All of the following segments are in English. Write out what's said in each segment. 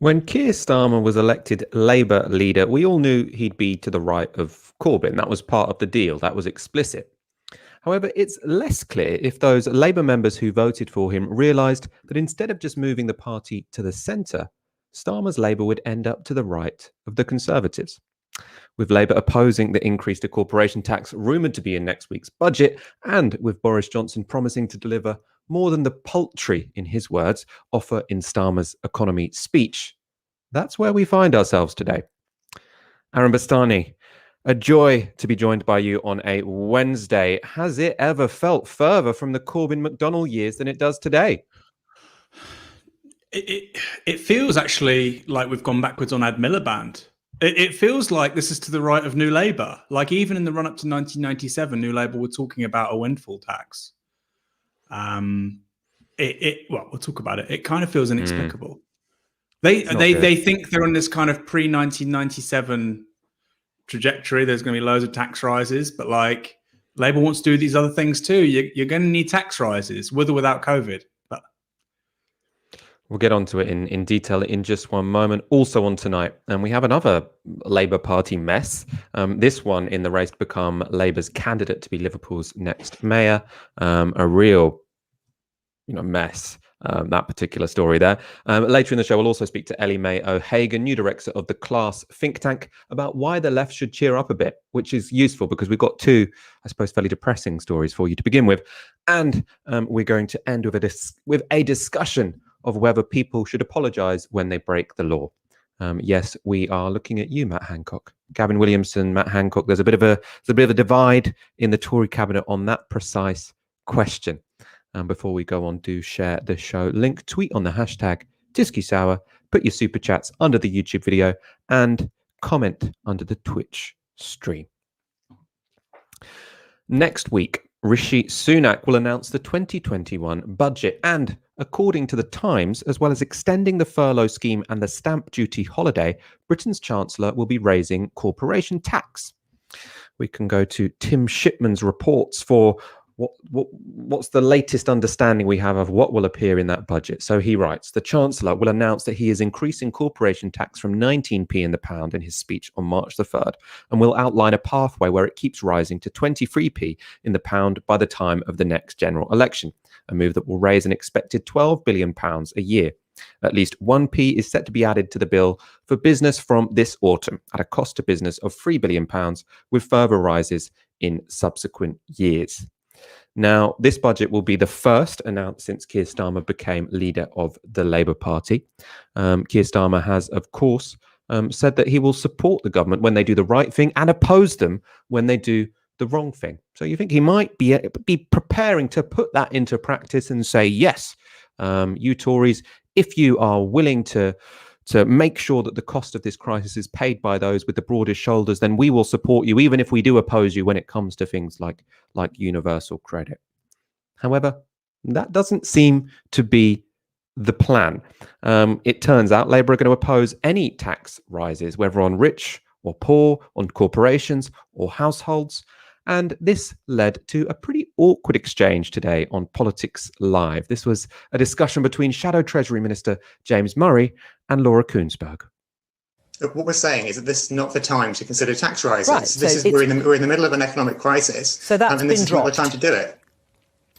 When Keir Starmer was elected Labour leader, we all knew he'd be to the right of Corbyn. That was part of the deal. That was explicit. However, it's less clear if those Labour members who voted for him realised that instead of just moving the party to the centre, Starmer's Labour would end up to the right of the Conservatives. With Labour opposing the increase to corporation tax rumoured to be in next week's budget, and with Boris Johnson promising to deliver more than the paltry, in his words, offer in Starmer's economy speech, that's where we find ourselves today. Aaron Bastani, a joy to be joined by you on a Wednesday. Has it ever felt further from the Corbyn-McDonnell years than it does today? It feels actually like we've gone backwards on Ad Miliband. It feels like this is to the right of New Labour. Like even in the run-up to 1997, New Labour were talking about a windfall tax. Well, we'll talk about it. It kind of feels inexplicable. They think they're on this kind of pre-1997 trajectory. There's going to be loads of tax rises, but like Labour wants to do these other things too. You're going to need tax rises, with or without COVID. But we'll get onto it in detail in just one moment. Also on tonight, and we have another Labour Party mess. This one in the race to become Labour's candidate to be Liverpool's next mayor. A real, mess. That particular story there. Later in the show, we'll also speak to Ellie Mae O-Hagan, new director of the Class think tank, about why the left should cheer up a bit, which is useful because we've got two, I suppose, fairly depressing stories for you to begin with. And we're going to end with a discussion of whether people should apologise when they break the law. Yes, we are looking at you, Matt Hancock. Gavin Williamson, Matt Hancock. There's a bit of a divide in the Tory cabinet on that precise question. And before we go on, do share the show link, tweet on the hashtag Tysky, put your super chats under the YouTube video, and comment under the Twitch stream. Next week, Rishi Sunak will announce the 2021 budget, and according to the Times, as well as extending the furlough scheme and the stamp duty holiday, Britain's Chancellor will be raising corporation tax. We can go to Tim Shipman's reports for what's the latest understanding we have of what will appear in that budget. So he writes, the Chancellor will announce that he is increasing corporation tax from 19p in the pound in his speech on March the 3rd, and will outline a pathway where it keeps rising to 23p in the pound by the time of the next general election, a move that will raise an expected £12 billion a year. At least 1p is set to be added to the bill for business from this autumn at a cost to business of £3 billion, with further rises in subsequent years. Now, this budget will be the first announced since Keir Starmer became leader of the Labour Party. Keir Starmer has, of course, said that he will support the government when they do the right thing and oppose them when they do the wrong thing. So you think he might be preparing to put that into practice and say, yes, you Tories, if you are willing to make sure that the cost of this crisis is paid by those with the broadest shoulders, then we will support you, even if we do oppose you when it comes to things like universal credit. However, that doesn't seem to be the plan. It turns out Labour are going to oppose any tax rises, whether on rich or poor, on corporations or households. And this led to a pretty awkward exchange today on Politics Live. This was a discussion between Shadow Treasury Minister James Murray and Laura Kuenssberg. What we're saying is that this is not the time to consider tax rises. Right, we're in the middle of an economic crisis, so that's and this is not the time to do it.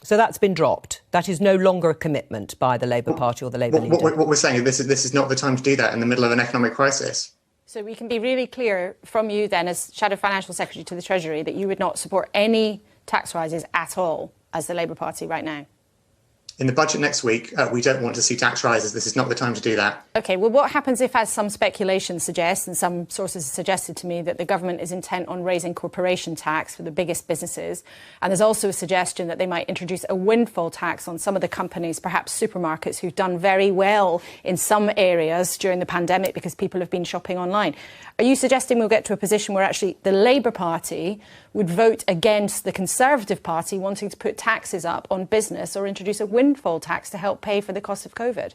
So that's been dropped. That is no longer a commitment by the Labour Party or the Labour leader. What we're saying is this is not the time to do that in the middle of an economic crisis. So we can be really clear from you then, as Shadow Financial Secretary to the Treasury, that you would not support any tax rises at all as the Labour Party right now? In the budget next week, we don't want to see tax rises. This is not the time to do that. OK, well, what happens if, as some speculation suggests, and some sources have suggested to me, that the government is intent on raising corporation tax for the biggest businesses? And there's also a suggestion that they might introduce a windfall tax on some of the companies, perhaps supermarkets, who've done very well in some areas during the pandemic because people have been shopping online. Are you suggesting we'll get to a position where actually the Labour Party would vote against the Conservative Party wanting to put taxes up on business or introduce a windfall tax to help pay for the cost of COVID?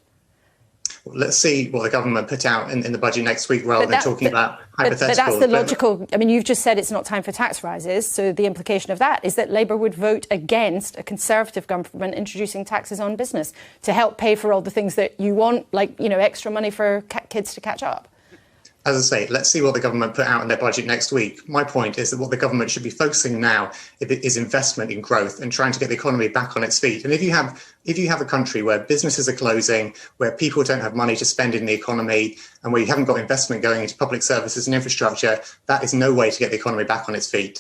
let's see what the government put out in the budget next week rather than talking about hypotheticals. But that's the logical... I mean, you've just said it's not time for tax rises, so the implication of that is that Labour would vote against a Conservative government introducing taxes on business to help pay for all the things that you want, like, extra money for kids to catch up. As I say, let's see what the government put out in their budget next week. My point is that what the government should be focusing now is investment in growth and trying to get the economy back on its feet. And if you have a country where businesses are closing, where people don't have money to spend in the economy, and where you haven't got investment going into public services and infrastructure, that is no way to get the economy back on its feet.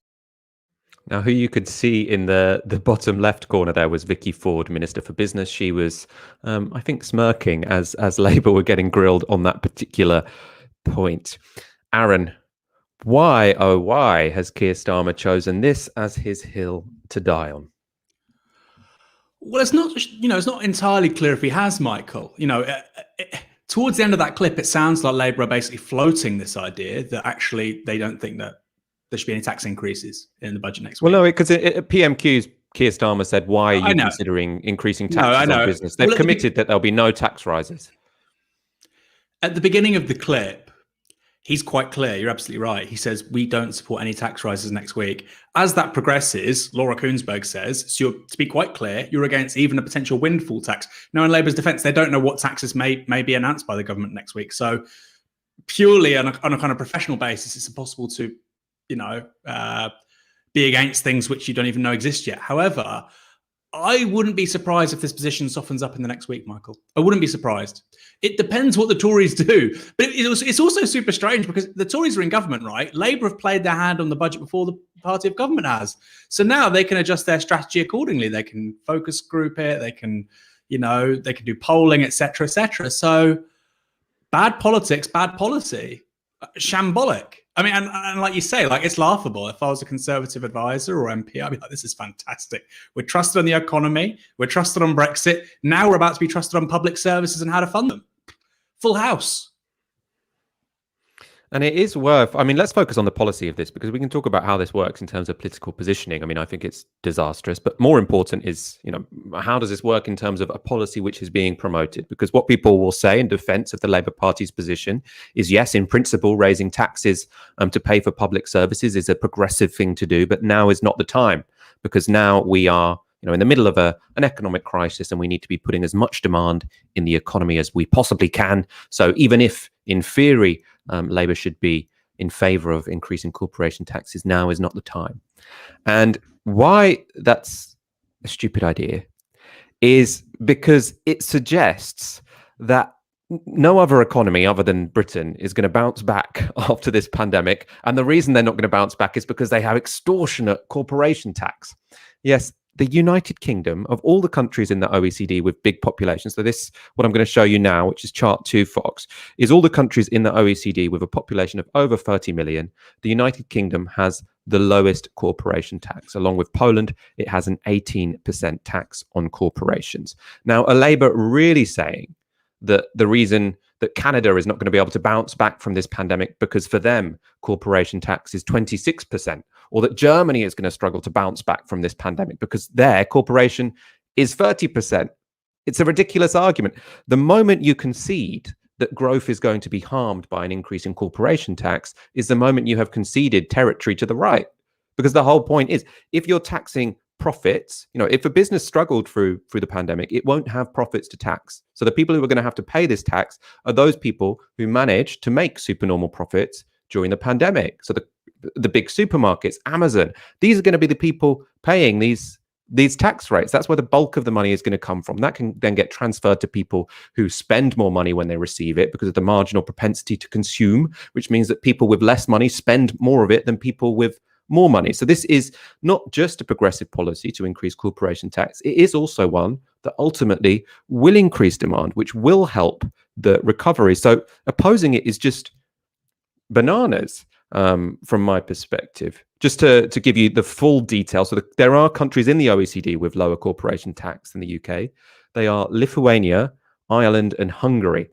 Now, who you could see in the bottom left corner there was Vicky Ford, Minister for Business. She was, I think, smirking as Labour were getting grilled on that particular point. Aaron, why, oh why, has Keir Starmer chosen this as his hill to die on? Well, it's not entirely clear if he has, Michael. Towards the end of that clip, it sounds like Labour are basically floating this idea that actually they don't think that there should be any tax increases in the budget next week. Well, no, because at PMQ's Keir Starmer said, why are you considering increasing taxes on business? They've committed that there'll be no tax rises. At the beginning of the clip, he's quite clear. You're absolutely right. He says, we don't support any tax rises next week. As that progresses, Laura Kuenssberg says, so to be quite clear, you're against even a potential windfall tax. Now, in Labour's defence, they don't know what taxes may be announced by the government next week. So purely on a kind of professional basis, it's impossible to, be against things which you don't even know exist yet. However, I wouldn't be surprised if this position softens up in the next week, Michael. I wouldn't be surprised. It depends what the Tories do. But it's also super strange because the Tories are in government, right? Labour have played their hand on the budget before the party of government has. So now they can adjust their strategy accordingly. They can focus group it. They can, they can do polling, etc., etc. So bad politics, bad policy, shambolic. I mean, and like you say, like it's laughable. If I was a Conservative advisor or MP, I'd be like, this is fantastic. We're trusted on the economy. We're trusted on Brexit. Now we're about to be trusted on public services and how to fund them. Full house. And it is worth, let's focus on the policy of this because we can talk about how this works in terms of political positioning. I think it's disastrous, but more important is, how does this work in terms of a policy which is being promoted? Because what people will say in defense of the Labour Party's position is, yes, in principle, raising taxes to pay for public services is a progressive thing to do, but now is not the time because now we are in the middle of an economic crisis and we need to be putting as much demand in the economy as we possibly can. So even if, in theory, Labour should be in favour of increasing corporation taxes, now is not the time. And why that's a stupid idea is because it suggests that no other economy other than Britain is going to bounce back after this pandemic. And the reason they're not going to bounce back is because they have extortionate corporation tax. Yes, the United Kingdom, of all the countries in the OECD with big populations, so this, what I'm going to show you now, which is chart 2, Fox, is all the countries in the OECD with a population of over 30 million. The United Kingdom has the lowest corporation tax. Along with Poland, it has an 18% tax on corporations. Now, are Labour really saying that the reason that Canada is not going to be able to bounce back from this pandemic because for them, corporation tax is 26%, or that Germany is going to struggle to bounce back from this pandemic because their corporation is 30%. It's a ridiculous argument. The moment you concede that growth is going to be harmed by an increase in corporation tax is the moment you have conceded territory to the right. Because the whole point is, if you're taxing profits, if a business struggled through the pandemic, it won't have profits to tax. So the people who are going to have to pay this tax are those people who managed to make supernormal profits during the pandemic. So the big supermarkets, Amazon, these are going to be the people paying these tax rates. That's where the bulk of the money is going to come from. That can then get transferred to people who spend more money when they receive it because of the marginal propensity to consume, which means that people with less money spend more of it than people with more money. So this is not just a progressive policy to increase corporation tax. It is also one that ultimately will increase demand, which will help the recovery. So opposing it is just bananas from my perspective. Just to give you the full detail. So there are countries in the OECD with lower corporation tax than the UK. They are Lithuania, Ireland, and Hungary.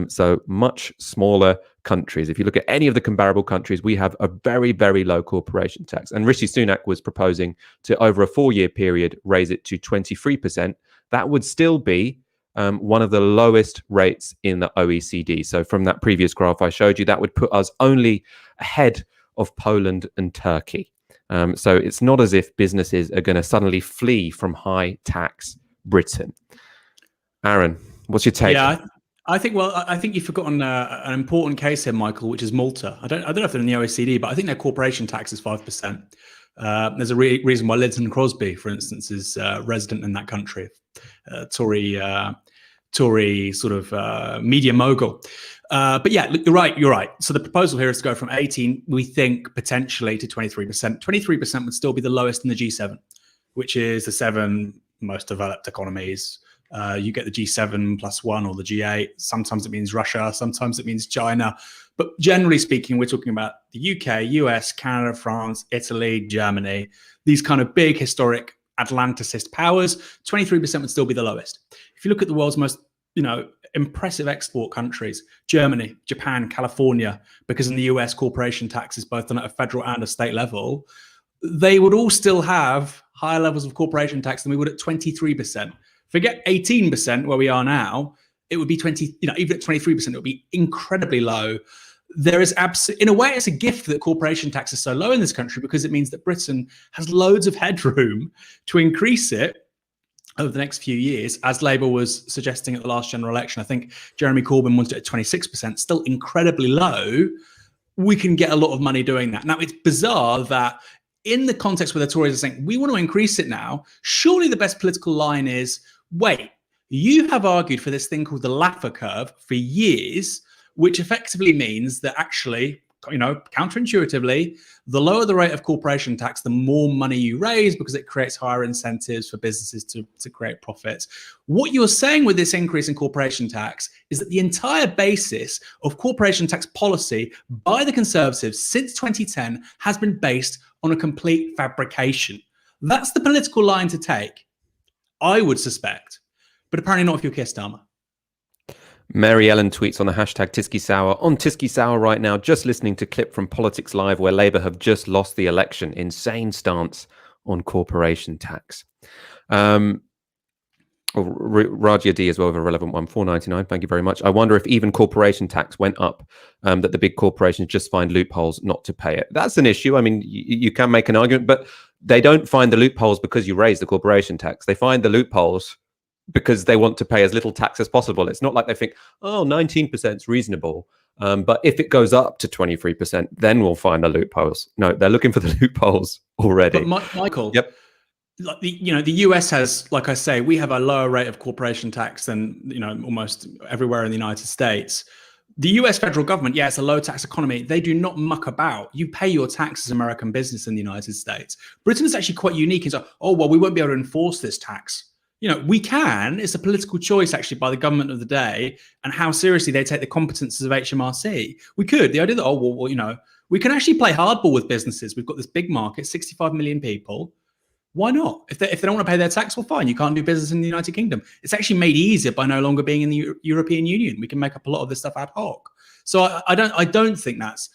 So much smaller countries. If you look at any of the comparable countries, we have a very, very low corporation tax. And Rishi Sunak was proposing to, over a 4-year period, raise it to 23%. That would still be one of the lowest rates in the OECD. So from that previous graph I showed you, that would put us only ahead of Poland and Turkey. So it's not as if businesses are going to suddenly flee from high tax Britain. Aaron, what's your take? Yeah, I think you've forgotten an important case here, Michael, which is Malta. I don't know if they're in the OECD, but I think their corporation tax is 5%. There's a reason why Lyndon Crosby, for instance, is resident in that country. Tory sort of media mogul. But yeah, look, you're right. So the proposal here is to go from 18, we think, potentially to 23%. 23% would still be the lowest in the G7, which is the 7 most developed economies. You get the G7 plus 1 or the G8. Sometimes it means Russia, sometimes it means China. But generally speaking, we're talking about the UK, US, Canada, France, Italy, Germany, these kind of big historic Atlanticist powers. 23% would still be the lowest. If you look at the world's most, impressive export countries, Germany, Japan, California, because in the US, corporation tax is both done at a federal and a state level, they would all still have higher levels of corporation tax than we would at 23%. Forget 18% where we are now, it would be 20, even at 23%, it would be incredibly low. There is in a way, it's a gift that corporation tax is so low in this country because it means that Britain has loads of headroom to increase it over the next few years, as Labour was suggesting at the last general election. I think Jeremy Corbyn wanted it at 26%, still incredibly low. We can get a lot of money doing that. Now, it's bizarre that in the context where the Tories are saying, we want to increase it now, surely the best political line is, wait, you have argued for this thing called the Laffer curve for years, which effectively means that actually, counterintuitively, the lower the rate of corporation tax, the more money you raise because it creates higher incentives for businesses to create profits. What you're saying with this increase in corporation tax is that the entire basis of corporation tax policy by the Conservatives since 2010 has been based on a complete fabrication. That's the political line to take, I would suspect, but apparently not if you're Keir Starmer. Mary Ellen tweets on the hashtag Tysky Sour. On Tysky Sour right now, just listening to clip from Politics Live where Labour have just lost the election. Insane stance on corporation tax. Raja D as well with a relevant one, $4.99. Thank you very much. I wonder if even corporation tax went up, that the big corporations just find loopholes not to pay it. That's an issue. I mean, you can make an argument, but they don't find the loopholes because you raise the corporation tax. They find the loopholes because they want to pay as little tax as possible. It's not like they think, 19% is reasonable. But if it goes up to 23%, then we'll find the loopholes. No, they're looking for the loopholes already. But Michael, yep. Like the US has, like I say, we have a lower rate of corporation tax than, almost everywhere in the United States. The US federal government, it's a low tax economy. They do not muck about. You pay your tax as American business in the United States. Britain is actually quite unique in so, we won't be able to enforce this tax. We can. It's a political choice, actually, by the government of the day and how seriously they take the competences of HMRC. We could. The idea that, we can actually play hardball with businesses. We've got this big market, 65 million people. Why not? If they don't want to pay their tax, well, fine. You can't do business in the United Kingdom. It's actually made easier by no longer being in the European Union. We can make up a lot of this stuff ad hoc. So I don't think that's...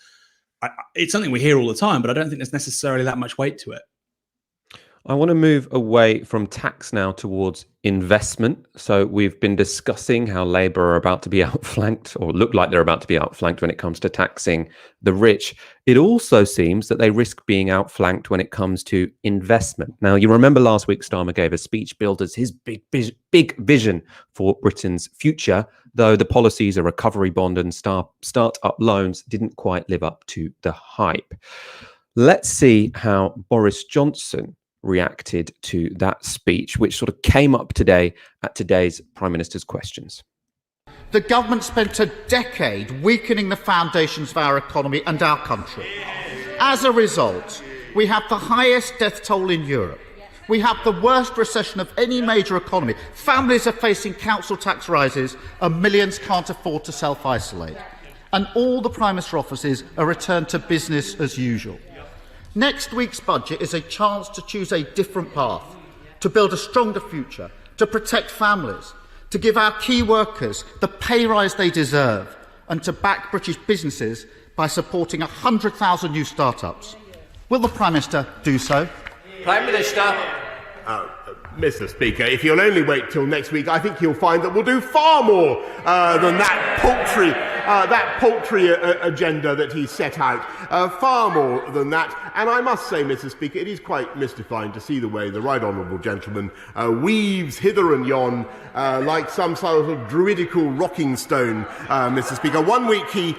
it's something we hear all the time, but I don't think there's necessarily that much weight to it. I want to move away from tax now towards investment. So we've been discussing how Labour are about to be outflanked, or look like they're about to be outflanked when it comes to taxing the rich. It also seems that they risk being outflanked when it comes to investment. Now, you remember last week Starmer gave a speech billed as his big vision for Britain's future, though the policies, a recovery bond and start-up loans didn't quite live up to the hype. Let's see how Boris Johnson reacted to that speech, which sort of came up today at today's Prime Minister's questions. The government spent a decade weakening the foundations of our economy and our country. As a result, we have the highest death toll in Europe. We have the worst recession of any major economy. Families are facing council tax rises and millions can't afford to self-isolate. And all the Prime Minister offers is a return to business as usual. Next week's budget is a chance to choose a different path, to build a stronger future, to protect families, to give our key workers the pay rise they deserve, and to back British businesses by supporting 100,000 new start-ups. Will the Prime Minister do so? Prime Minister. Mr. Speaker, if you'll only wait till next week, I think you'll find that we'll do far more than that paltry agenda that he set out. Far more than that. And I must say, Mr. Speaker, it is quite mystifying to see the way the right honourable gentleman weaves hither and yon like some sort of druidical rocking stone, Mr. Speaker. One week he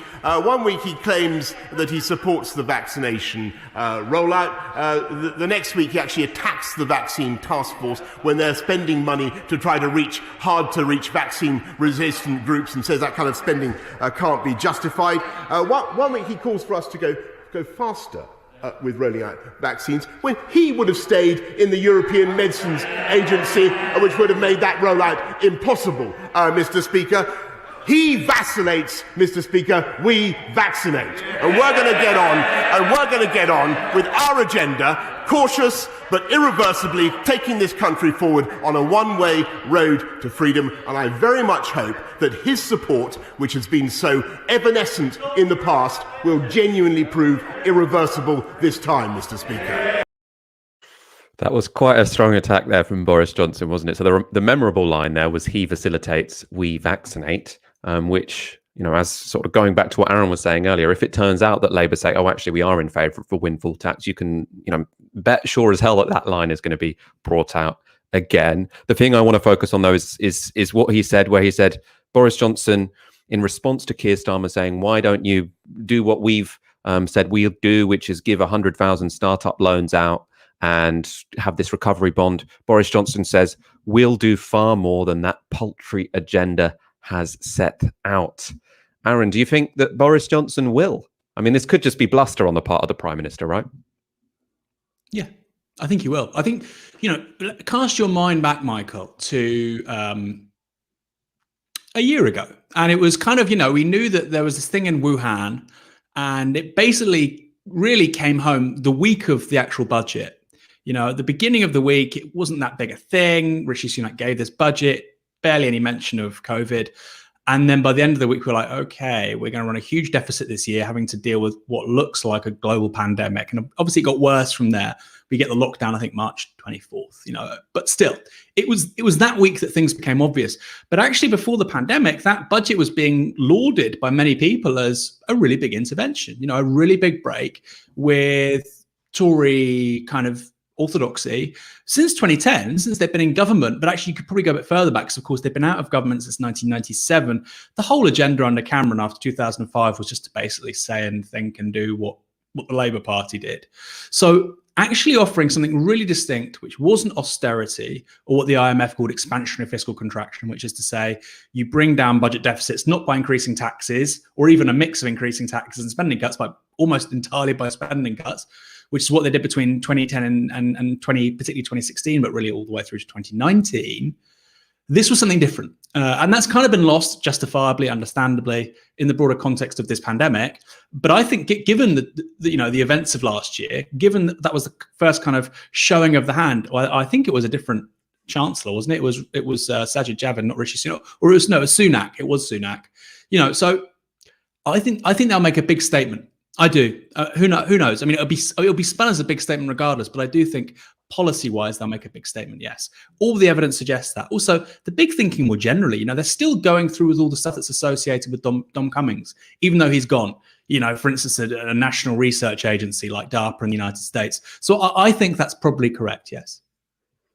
claims that he supports the vaccination rollout. The next week he actually attacks the vaccine task force when they're spending money to try to reach hard-to-reach vaccine-resistant groups, and says that kind of spending can't be justified. One week he calls for us to go faster with rolling out vaccines, when he would have stayed in the European Medicines Agency, which would have made that rollout impossible, Mr. Speaker. He vacillates, Mr. Speaker, we vaccinate. And we're going to get on with our agenda, cautious but irreversibly taking this country forward on a one-way road to freedom. And I very much hope that his support, which has been so evanescent in the past, will genuinely prove irreversible this time, Mr. Speaker. That was quite a strong attack there from Boris Johnson, wasn't it? So the memorable line there was he facilitates, we vaccinate, which, you know, as sort of going back to what Aaron was saying earlier, if it turns out that Labour say, oh, actually, we are in favour of a windfall tax, you can, you know, bet sure as hell that that line is going to be brought out again. The thing I want to focus on, though, is what he said, where he said, Boris Johnson, in response to Keir Starmer saying, why don't you do what we've said we'll do, which is give 100,000 startup loans out and have this recovery bond. Boris Johnson says, we'll do far more than that paltry agenda has set out. Aaron, do you think that Boris Johnson will? I mean, this could just be bluster on the part of the Prime Minister, right? Yeah, I think he will. I think, you know, cast your mind back, Michael, to a year ago. And it was kind of, you know, we knew that there was this thing in Wuhan, and it basically really came home the week of the actual budget. You know, at the beginning of the week, it wasn't that big a thing. Rishi Sunak gave this budget, barely any mention of COVID. And then by the end of the week, we're like, okay, we're going to run a huge deficit this year, having to deal with what looks like a global pandemic. And obviously it got worse from there. We get the lockdown, I think, March 24th, you know, but still, it was that week that things became obvious. But actually before the pandemic, that budget was being lauded by many people as a really big intervention, you know, a really big break with Tory kind of orthodoxy since 2010, since they've been in government. But actually you could probably go a bit further back, because of course they've been out of government since 1997. The whole agenda under Cameron after 2005 was just to basically say and think and do what the Labour Party did. So actually offering something really distinct, which wasn't austerity or what the IMF called expansionary fiscal contraction, which is to say you bring down budget deficits not by increasing taxes or even a mix of increasing taxes and spending cuts, but almost entirely by spending cuts, which is what they did between 2010 and particularly 2016, but really all the way through to 2019. This was something different. And that's kind of been lost, justifiably, understandably, in the broader context of this pandemic. But I think given the events of last year, given that was the first kind of showing of the hand, I think it was a different chancellor, wasn't it? It was Sajid Javid, not Rishi Sunak. Or it was Sunak. It was Sunak. You know, so I think they'll make a big statement. I do. Who knows? I mean, it'll be spun as a big statement regardless, but I do think policy-wise they'll make a big statement, yes. All the evidence suggests that. Also, the big thinking more generally, you know, they're still going through with all the stuff that's associated with Dom Cummings, even though he's gone. You know, for instance, a national research agency like DARPA in the United States. So I think that's probably correct, yes.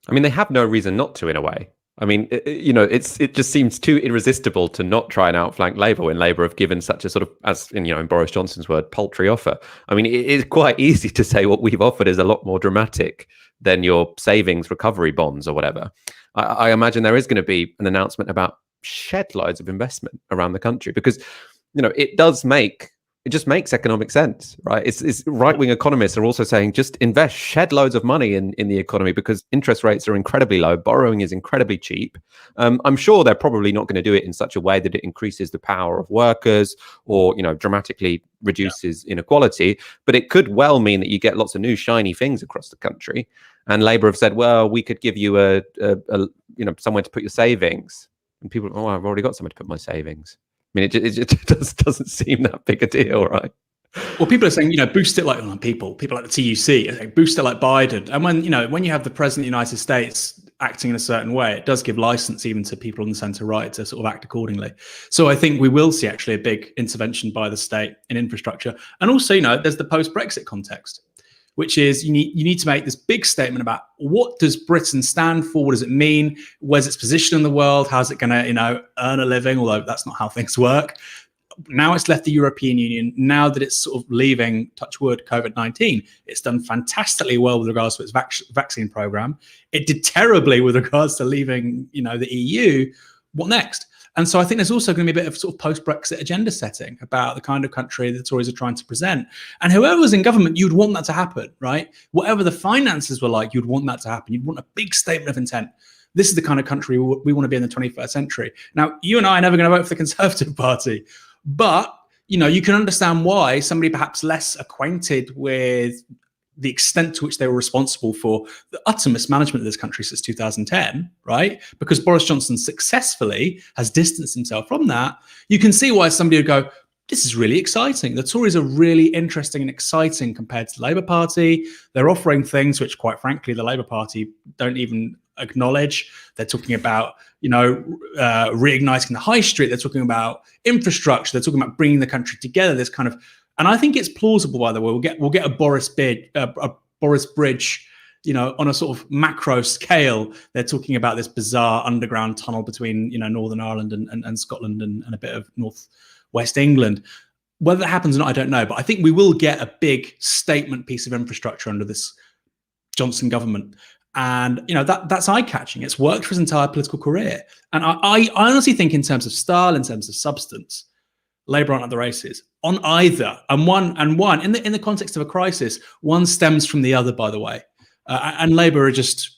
I mean, they have no reason not to, in a way. I mean, you know, it just seems too irresistible to not try and outflank Labour when Labour have given such a sort of, as in, you know, in Boris Johnson's word, paltry offer. I mean, it is quite easy to say what we've offered is a lot more dramatic than your savings recovery bonds or whatever. I imagine there is going to be an announcement about shed loads of investment around the country because, you know, it just makes economic sense, right? It's right-wing economists are also saying just invest, shed loads of money in the economy because interest rates are incredibly low, borrowing is incredibly cheap. I'm sure they're probably not going to do it in such a way that it increases the power of workers or, you know, dramatically reduces inequality, but it could well mean that you get lots of new shiny things across the country. And Labour have said, well, we could give you a you know, somewhere to put your savings. And people, oh, I've already got somewhere to put my savings. I mean, it just doesn't seem that big a deal, right? Well, people are saying, boost it like people like the TUC, are saying, boost it like Biden. And when you have the president of the United States acting in a certain way, it does give license even to people on the centre right to sort of act accordingly. So I think we will see actually a big intervention by the state in infrastructure. And also, there's the post-Brexit context, which is you need to make this big statement about what does Britain stand for? What does it mean? Where's its position in the world? How's it going to, earn a living? Although that's not how things work. Now it's left the European Union. Now that it's sort of leaving, touch wood, COVID-19, it's done fantastically well with regards to its vaccine program. It did terribly with regards to leaving, the EU. What next? And so I think there's also going to be a bit of sort of post-Brexit agenda setting about the kind of country that the Tories are trying to present. And whoever was in government, you'd want that to happen, right? Whatever the finances were like, you'd want that to happen. You'd want a big statement of intent. This is the kind of country we want to be in the 21st century. Now, you and I are never going to vote for the Conservative Party. But, you can understand why somebody perhaps less acquainted with the extent to which they were responsible for the utter mismanagement of this country since 2010, right? Because Boris Johnson successfully has distanced himself from that. You can see why somebody would go, this is really exciting. The Tories are really interesting and exciting compared to the Labour Party. They're offering things which, quite frankly, the Labour Party don't even acknowledge. They're talking about, reigniting the high street. They're talking about infrastructure. They're talking about bringing the country together. This kind of, and I think it's plausible. By the way, we'll get a Boris bridge, on a sort of macro scale. They're talking about this bizarre underground tunnel between, Northern Ireland and Scotland and a bit of West England. Whether that happens or not, I don't know. But I think we will get a big statement piece of infrastructure under this Johnson government. And, that's eye-catching. It's worked for his entire political career. And I honestly think in terms of style, in terms of substance, Labour aren't at the races on either. And one in the context of a crisis, one stems from the other, by the way. And Labour are just,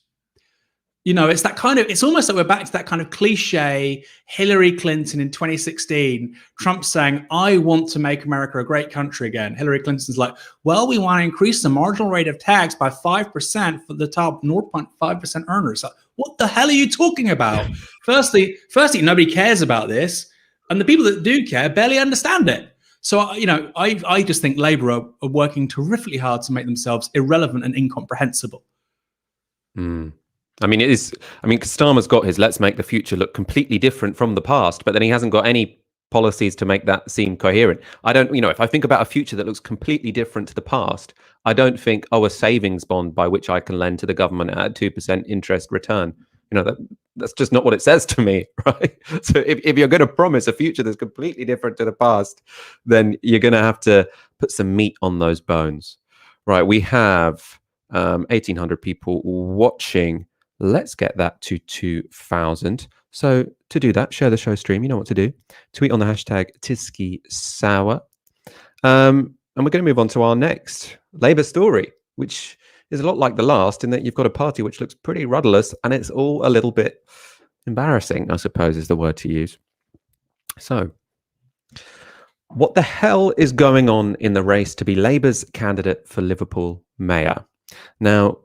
it's that kind of, it's almost like we're back to that kind of cliche Hillary Clinton in 2016, Trump saying, I want to make America a great country again. Hillary Clinton's like, well, we want to increase the marginal rate of tax by 5% for the top 0.5% earners. Like, what the hell are you talking about? Firstly, nobody cares about this. And the people that do care barely understand it. So, I just think Labour are working terrifically hard to make themselves irrelevant and incomprehensible. Starmer's got his let's make the future look completely different from the past, but then he hasn't got any policies to make that seem coherent. I don't, if I think about a future that looks completely different to the past, I don't think, a savings bond by which I can lend to the government at a 2% interest return. That's just not what it says to me, right? So if you're going to promise a future that's completely different to the past, then you're going to have to put some meat on those bones, right? We have 1,800 people watching. Let's get that to 2,000. So to do that, share the show stream. You know what to do. Tweet on the hashtag Tysky Sour. And we're going to move on to our next Labour story, which is a lot like the last in that you've got a party which looks pretty rudderless and it's all a little bit embarrassing, I suppose is the word to use. So what the hell is going on in the race to be Labour's candidate for Liverpool mayor? Now,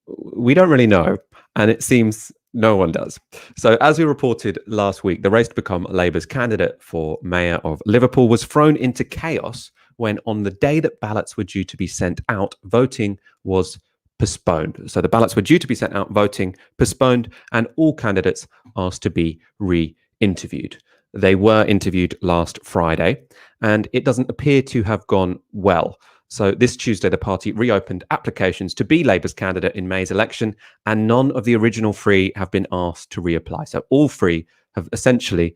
we don't really know, and it seems no one does. So as we reported last week, the race to become Labour's candidate for mayor of Liverpool was thrown into chaos when on the day that ballots were due to be sent out, voting was postponed. So the ballots were due to be sent out, voting postponed, and all candidates asked to be re-interviewed. They were interviewed last Friday, and it doesn't appear to have gone well. So this Tuesday, the party reopened applications to be Labour's candidate in May's election, and none of the original three have been asked to reapply. So all three have essentially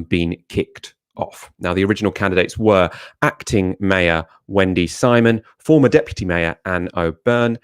been kicked off. Now, the original candidates were acting Mayor Wendy Simon, former Deputy Mayor Anne O'Byrne,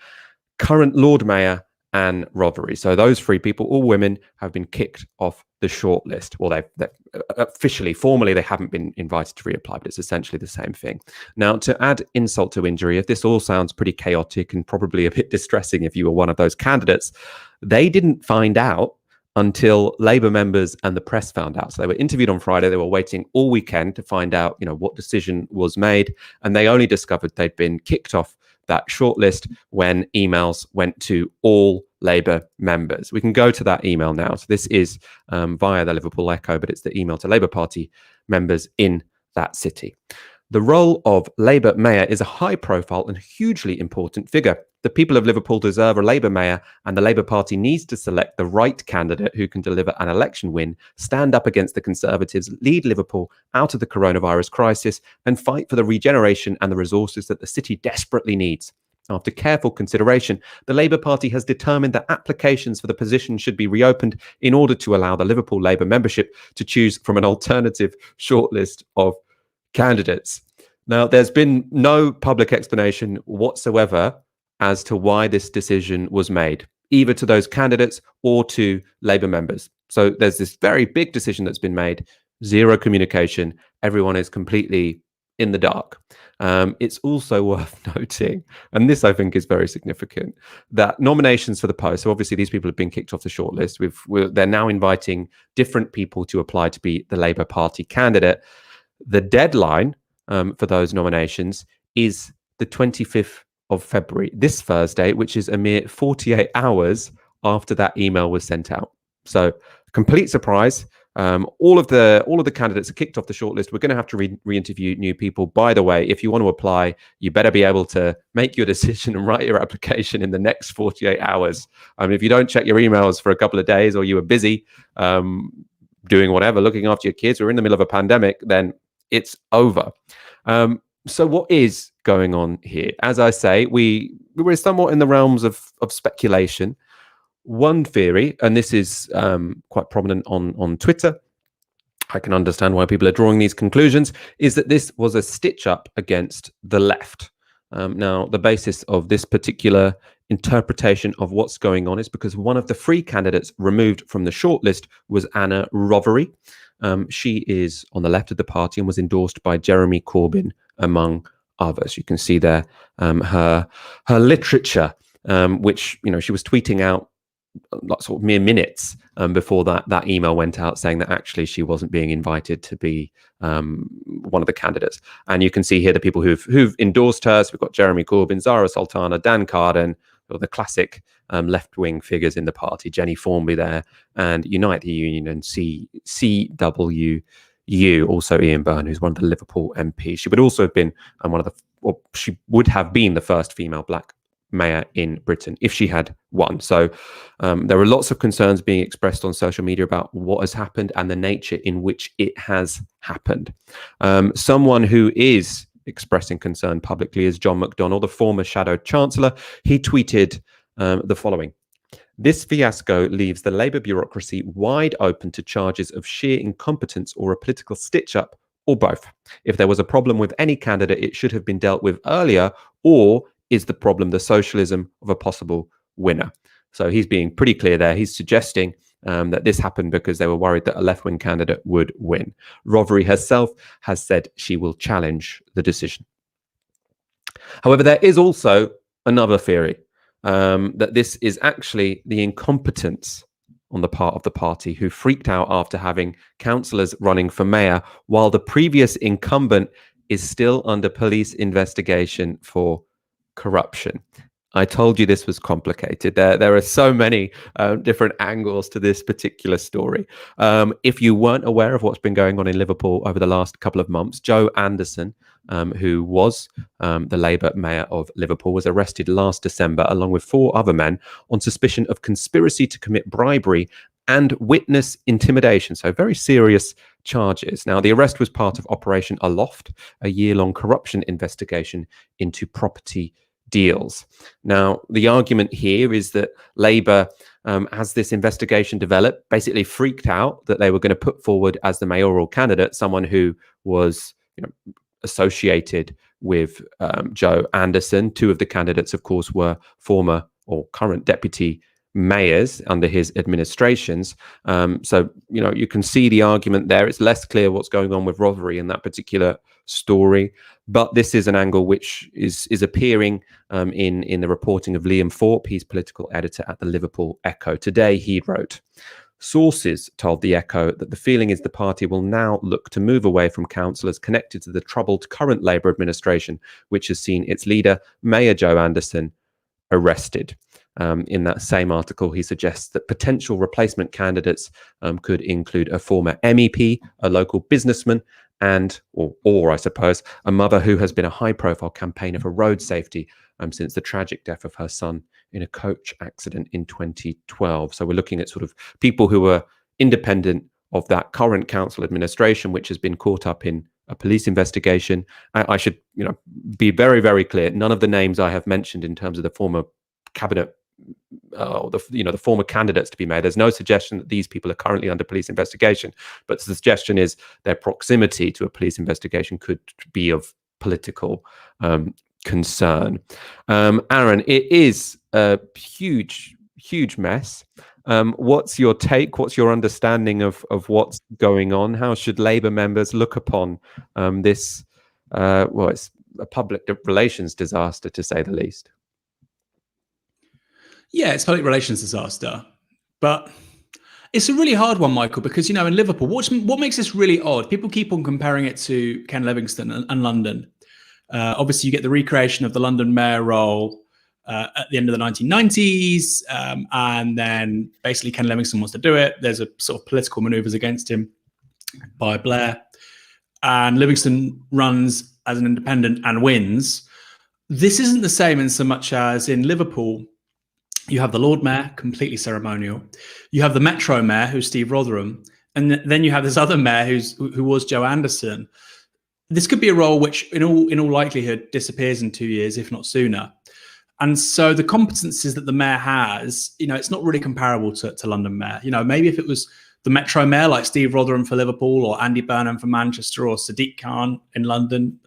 current Lord Mayor Anne Rothery. So those three people, all women, have been kicked off the shortlist. Well, they've officially, formally, they haven't been invited to reapply, but it's essentially the same thing. Now, to add insult to injury, if this all sounds pretty chaotic and probably a bit distressing if you were one of those candidates, they didn't find out until Labour members and the press found out. So they were interviewed on Friday. They were waiting all weekend to find out, what decision was made, and they only discovered they'd been kicked off that shortlist when emails went to all Labour members. We can go to that email now. So this is via the Liverpool Echo, but it's the email to Labour Party members in that city. The role of Labour mayor is a high-profile and hugely important figure. The people of Liverpool deserve a Labour mayor, and the Labour Party needs to select the right candidate who can deliver an election win, stand up against the Conservatives, lead Liverpool out of the coronavirus crisis, and fight for the regeneration and the resources that the city desperately needs. After careful consideration, the Labour Party has determined that applications for the position should be reopened in order to allow the Liverpool Labour membership to choose from an alternative shortlist of candidates. Now, there's been no public explanation whatsoever as to why this decision was made, either to those candidates or to Labour members. So there's this very big decision that's been made, zero communication. Everyone is completely in the dark. It's also worth noting, and this I think is very significant, that nominations for the post, so obviously these people have been kicked off the shortlist. They're now inviting different people to apply to be the Labour Party candidate. The deadline for those nominations is the 25th of February, this Thursday, which is a mere 48 hours after that email was sent out. So, complete surprise. All of the candidates are kicked off the shortlist. We're going to have to re-interview new people. By the way, if you want to apply, you better be able to make your decision and write your application in the next 48 hours. If you don't check your emails for a couple of days, or you were busy doing whatever, looking after your kids, or in the middle of a pandemic, then it's over. So what is going on here? As I say, we're somewhat in the realms of speculation. One theory, and this is quite prominent on Twitter, I can understand why people are drawing these conclusions, is that this was a stitch-up against the left. Now, the basis of this particular interpretation of what's going on is because one of the three candidates removed from the shortlist was Anna Rothery. She is on the left of the party and was endorsed by Jeremy Corbyn, among others. You can see there her literature, which she was tweeting out sort of mere minutes before that email went out, saying that actually she wasn't being invited to be one of the candidates. And you can see here the people who've endorsed her. So we've got Jeremy Corbyn, Zara Sultana, Dan Carden, or the classic left-wing figures in the party, Jenny Formby there, and Unite the Union and CWU, also Ian Byrne, who's one of the Liverpool MPs. She would also have been she would have been the first female black mayor in Britain if she had won. So there are lots of concerns being expressed on social media about what has happened and the nature in which it has happened. Someone who is expressing concern publicly is John McDonnell, the former Shadow Chancellor. He tweeted the following: "This fiasco leaves the Labour bureaucracy wide open to charges of sheer incompetence or a political stitch-up, or both. If there was a problem with any candidate, it should have been dealt with earlier, or is the problem the socialism of a possible winner?" So he's being pretty clear there. He's suggesting that this happened because they were worried that a left-wing candidate would win. Rothery herself has said she will challenge the decision. However, there is also another theory, that this is actually the incompetence on the part of the party, who freaked out after having councillors running for mayor while the previous incumbent is still under police investigation for corruption. I told you this was complicated. There are so many different angles to this particular story. If you weren't aware of what's been going on in Liverpool over the last couple of months, Joe Anderson, who was the Labour mayor of Liverpool, was arrested last December along with 4 other men on suspicion of conspiracy to commit bribery and witness intimidation. So very serious charges. Now, the arrest was part of Operation Aloft, a year-long corruption investigation into property deals. Now, the argument here is that Labour, as this investigation developed, basically freaked out that they were going to put forward as the mayoral candidate someone who was associated with Joe Anderson. 2 of the candidates, of course, were former or current deputy mayors under his administrations. So, you can see the argument there. It's less clear what's going on with Rothery in that particular story, but this is an angle which is appearing in the reporting of Liam Thorpe. He's political editor at the Liverpool Echo. Today he wrote, "Sources told the Echo that the feeling is the party will now look to move away from councillors connected to the troubled current Labour administration, which has seen its leader, Mayor Joe Anderson, arrested." In that same article, he suggests that potential replacement candidates could include a former MEP, a local businessman, or I suppose, a mother who has been a high-profile campaigner for road safety since the tragic death of her son in a coach accident in 2012. So we're looking at sort of people who are independent of that current council administration, which has been caught up in a police investigation. I should, be very, very clear. None of the names I have mentioned in terms of the former cabinet, the former candidates to be made. There's no suggestion that these people are currently under police investigation, but the suggestion is their proximity to a police investigation could be of political concern. Aaron, it is a huge, huge mess. What's your take? What's your understanding of what's going on? How should Labour members look upon this? It's a public relations disaster, to say the least. Yeah, it's a public relations disaster. But it's a really hard one, Michael, because, in Liverpool, what makes this really odd? People keep on comparing it to Ken Livingstone and London. Obviously, you get the recreation of the London mayor role at the end of the 1990s. And then basically Ken Livingstone wants to do it. There's a sort of political maneuvers against him by Blair. And Livingstone runs as an independent and wins. This isn't the same in so much as in Liverpool, you have the Lord Mayor, completely ceremonial. You have the Metro Mayor, who's Steve Rotherham. And then you have this other mayor who was Joe Anderson. This could be a role which, in all likelihood, disappears in 2 years, if not sooner. And so the competencies that the mayor has, it's not really comparable to London Mayor. Maybe if it was the Metro Mayor, like Steve Rotherham for Liverpool, or Andy Burnham for Manchester, or Sadiq Khan in London,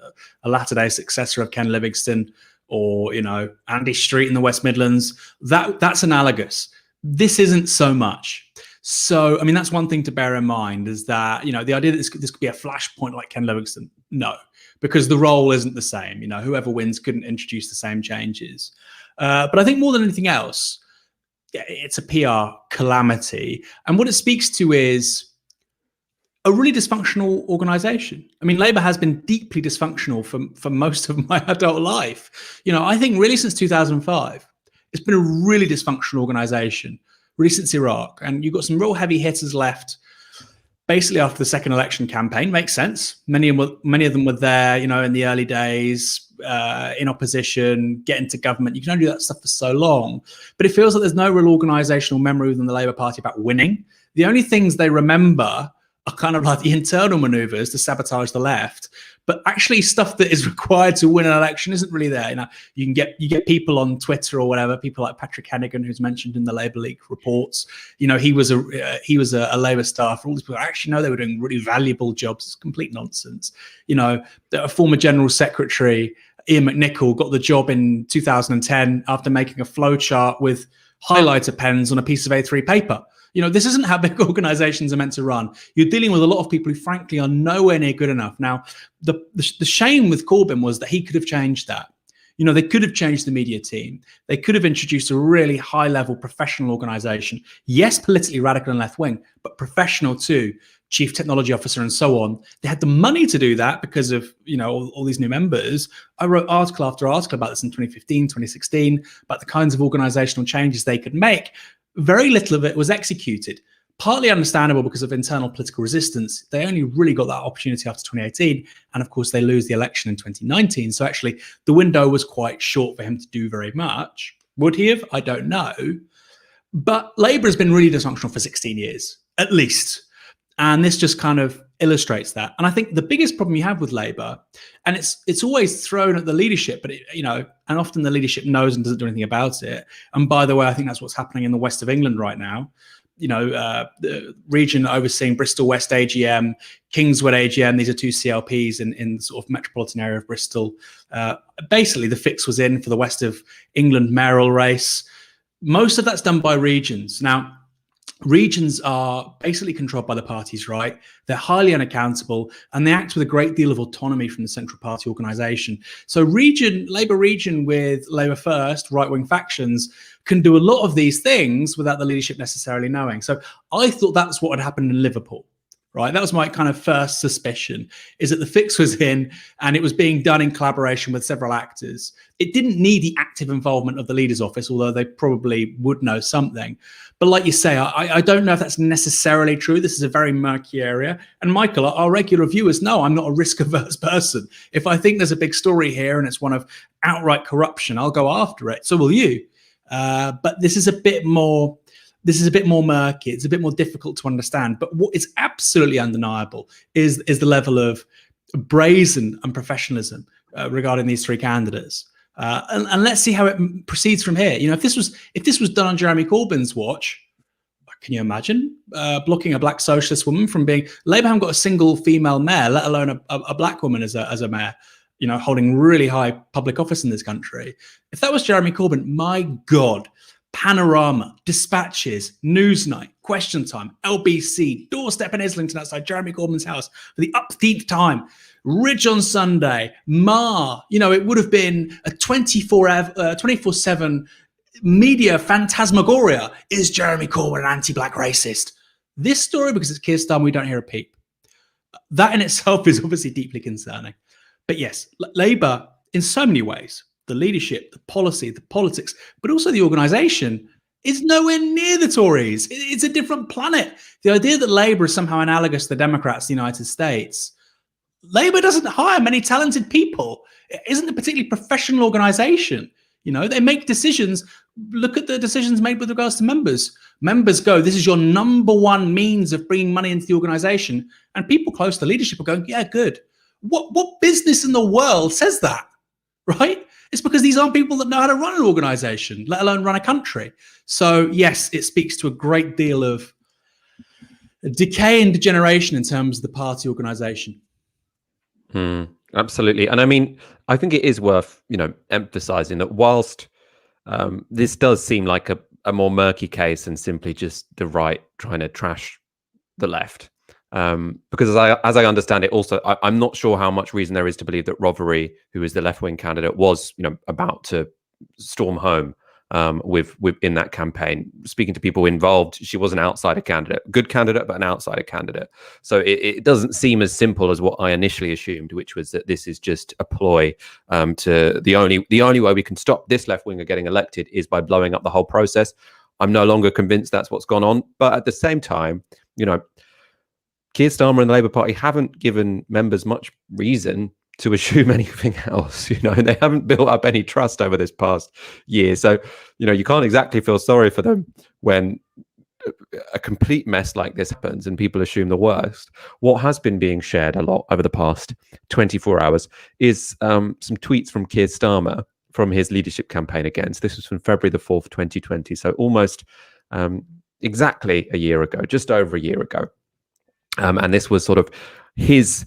a latter-day successor of Ken Livingstone, or Andy Street in the West Midlands, that's analogous. This isn't so much. So, that's one thing to bear in mind, is that, the idea that this could be a flashpoint like Ken Livingstone, no, because the role isn't the same. Whoever wins couldn't introduce the same changes. But I think more than anything else, it's a PR calamity. And what it speaks to is a really dysfunctional organisation. Labour has been deeply dysfunctional for most of my adult life. I think really since 2005, it's been a really dysfunctional organisation, really since Iraq. And you've got some real heavy hitters left basically after the second election campaign. Makes sense. Many of them were there, in the early days, in opposition, get into government. You can only do that stuff for so long. But it feels like there's no real organisational memory within the Labour Party about winning. The only things they remember are kind of like the internal manoeuvres to sabotage the left, but actually stuff that is required to win an election isn't really there. You get people on Twitter or whatever, people like Patrick Hennigan, who's mentioned in the Labour League reports. He was a Labour staffer. All these people actually know they were doing really valuable jobs. It's complete nonsense. A former General Secretary, Ian McNichol, got the job in 2010 after making a flowchart with highlighter pens on a piece of A3 paper. This isn't how big organizations are meant to run. You're dealing with a lot of people who, frankly, are nowhere near good enough. Now, the shame with Corbyn was that he could have changed that. They could have changed the media team. They could have introduced a really high-level professional organization. Yes, politically radical and left-wing, but professional too. Chief technology officer and so on. They had the money to do that because of, all these new members. I wrote article after article about this in 2015, 2016, about the kinds of organizational changes they could make. Very little of it was executed, partly understandable because of internal political resistance. They only really got that opportunity after 2018. And of course, they lose the election in 2019. So actually, the window was quite short for him to do very much. Would he have? I don't know. But Labour has been really dysfunctional for 16 years, at least. And this just kind of illustrates that. And I think the biggest problem you have with Labour, and it's always thrown at the leadership, but and often the leadership knows and doesn't do anything about it. And by the way, I think that's what's happening in the west of England right now. The region overseeing Bristol West AGM, Kingswood AGM, these are two CLPs in the sort of metropolitan area of Bristol. Basically, the fix was in for the west of England mayoral race. Most of that's done by regions. Now, regions are basically controlled by the parties, right? They're highly unaccountable and they act with a great deal of autonomy from the central party organisation. So Labour region with Labour First, right-wing factions, can do a lot of these things without the leadership necessarily knowing. So I thought that's what had happened in Liverpool. right? That was my kind of first suspicion, is that the fix was in and it was being done in collaboration with several actors. It didn't need the active involvement of the leader's office, although they probably would know something. But like you say, I don't know if that's necessarily true. This is a very murky area. And Michael, our regular viewers know I'm not a risk-averse person. If I think there's a big story here and it's one of outright corruption, I'll go after it. So will you. But this is a bit more murky. It's a bit more difficult to understand. But what is absolutely undeniable is the level of brazen unprofessionalism regarding these three candidates. And let's see how it proceeds from here. You know, if this was done on Jeremy Corbyn's watch, can you imagine blocking a black socialist woman from being? Labour haven't got a single female mayor, let alone a black woman as a mayor. You know, holding really high public office in this country. If that was Jeremy Corbyn, my God. Panorama, Dispatches, Newsnight, Question Time, LBC, doorstep in Islington outside Jeremy Corbyn's house for the upteenth time, Ridge on Sunday, Ma. You know, it would have been a 24/7 media phantasmagoria. Is Jeremy Corbyn an anti-black racist? This story, because it's Keir Starmer, we don't hear a peep. That in itself is obviously deeply concerning. But yes, Labour, in so many ways, the leadership, the policy, the politics, but also the organisation is nowhere near the Tories. It's a different planet. The idea that Labour is somehow analogous to the Democrats in the United States. Labour doesn't hire many talented people. It isn't a particularly professional organisation. You know, they make decisions. Look at the decisions made with regards to members. Members go, this is your number one means of bringing money into the organisation. And people close to leadership are going, yeah, good. What business in the world says that, right? It's because these aren't people that know how to run an organisation, let alone run a country. So, yes, it speaks to a great deal of decay and degeneration in terms of the party organisation. Absolutely. And I mean, I think it is worth, emphasising that whilst this does seem like a more murky case than simply just the right trying to trash the left, because as I understand it, also I'm not sure how much reason there is to believe that Rothery, who is the left-wing candidate, was about to storm home with in that campaign. Speaking to people involved, she was an outsider candidate, good candidate, but an outsider candidate. So it doesn't seem as simple as what I initially assumed, which was that this is just a ploy to the only way we can stop this left-winger getting elected is by blowing up the whole process. I'm no longer convinced that's what's gone on, but at the same time, Keir Starmer and the Labour Party haven't given members much reason to assume anything else. They haven't built up any trust over this past year. So, you can't exactly feel sorry for them when a complete mess like this happens and people assume the worst. What has been being shared a lot over the past 24 hours is some tweets from Keir Starmer from his leadership campaign again. So this was from February the 4th, 2020. So almost exactly a year ago, just over a year ago. And this was sort of his,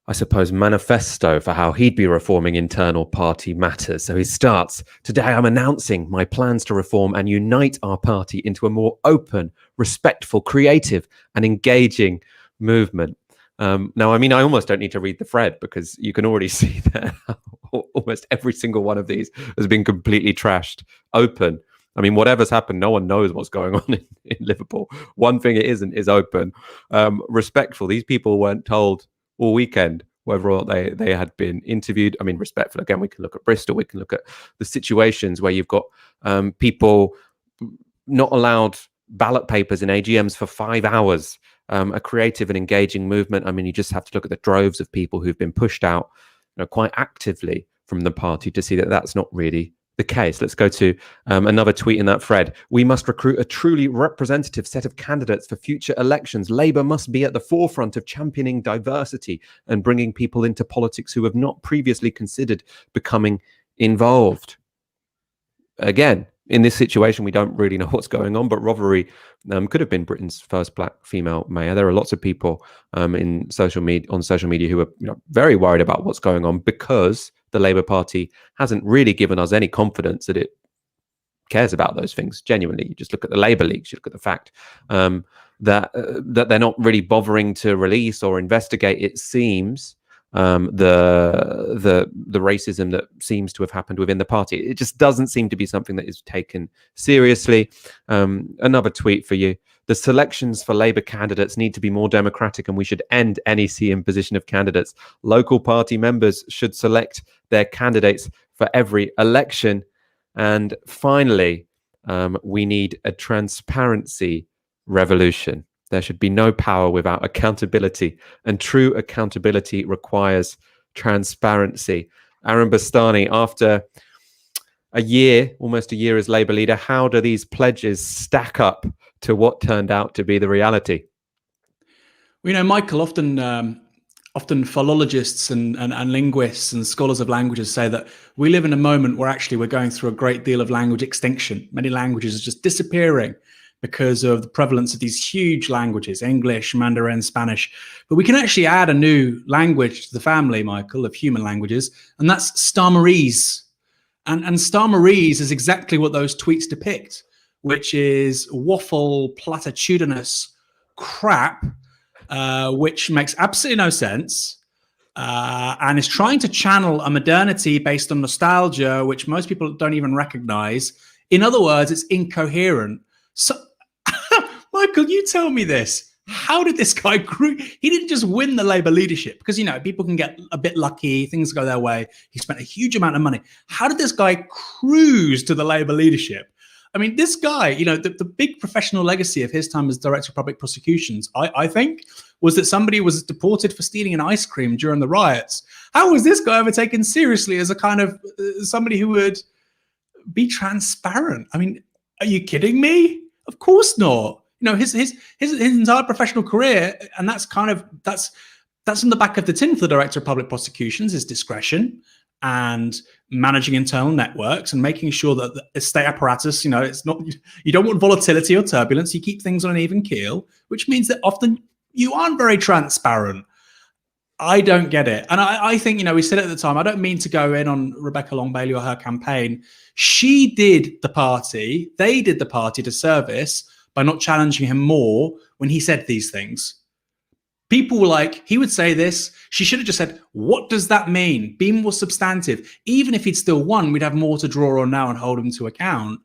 I suppose, manifesto for how he'd be reforming internal party matters. So he starts, "Today I'm announcing my plans to reform and unite our party into a more open, respectful, creative and engaging movement." Now, I mean, I almost don't need to read the thread because you can already see that almost every single one of these has been completely trashed. Open. I mean, whatever's happened, no one knows what's going on in Liverpool. One thing it isn't is open. Respectful. These people weren't told all weekend whether or not they had been interviewed. I mean, respectful. Again, we can look at Bristol. We can look at the situations where you've got people not allowed ballot papers in AGMs for 5 hours. A creative and engaging movement. I mean, you just have to look at the droves of people who've been pushed out quite actively from the party to see that that's not really the case. Let's go to another tweet in that thread. "We must recruit a truly representative set of candidates for future elections. Labour must be at the forefront of championing diversity and bringing people into politics who have not previously considered becoming involved." Again, in this situation, we don't really know what's going on, but Rothery could have been Britain's first black female mayor. There are lots of people on social media who are very worried about what's going on because the Labour Party hasn't really given us any confidence that it cares about those things genuinely. You just look at the Labour leaks, you look at the fact that they're not really bothering to release or investigate, it seems, the racism that seems to have happened within the party. It just doesn't seem to be something that is taken seriously. Another tweet for you The selections for Labour candidates need to be more democratic, and we should end NEC imposition of candidates. Local party members should select their candidates for every election. And finally, we need a transparency revolution. There should be no power without accountability, and true accountability requires transparency. Aaron Bastani, after almost a year as Labour leader, how do these pledges stack up to what turned out to be the reality? Well, Michael, often philologists and linguists and scholars of languages say that we live in a moment where actually we're going through a great deal of language extinction. Many languages are just disappearing because of the prevalence of these huge languages, English, Mandarin, Spanish. But we can actually add a new language to the family, Michael, of human languages, and that's Starmerese. And Starmerese is exactly what those tweets depict, which is waffle, platitudinous crap, which makes absolutely no sense, and is trying to channel a modernity based on nostalgia, which most people don't even recognize. In other words, it's incoherent. So, Michael, you tell me this. How did this guy He didn't just win the Labour leadership because, people can get a bit lucky, things go their way. He spent a huge amount of money. How did this guy cruise to the Labour leadership? I mean, this guy, the big professional legacy of his time as Director of Public Prosecutions, I think, was that somebody was deported for stealing an ice cream during the riots. How was this guy ever taken seriously as a kind of somebody who would be transparent? I mean, are you kidding me? Of course not. His entire professional career, and that's in the back of the tin for the Director of Public Prosecutions, is discretion and managing internal networks and making sure that the state apparatus, it's not, you don't want volatility or turbulence. You keep things on an even keel, which means that often you aren't very transparent. I don't get it. And I think, we said it at the time, I don't mean to go in on Rebecca Long Bailey or her campaign. They did the party disservice by not challenging him more when he said these things. People were like, he would say this. She should have just said, what does that mean? Be more substantive. Even if he'd still won, we'd have more to draw on now and hold him to account.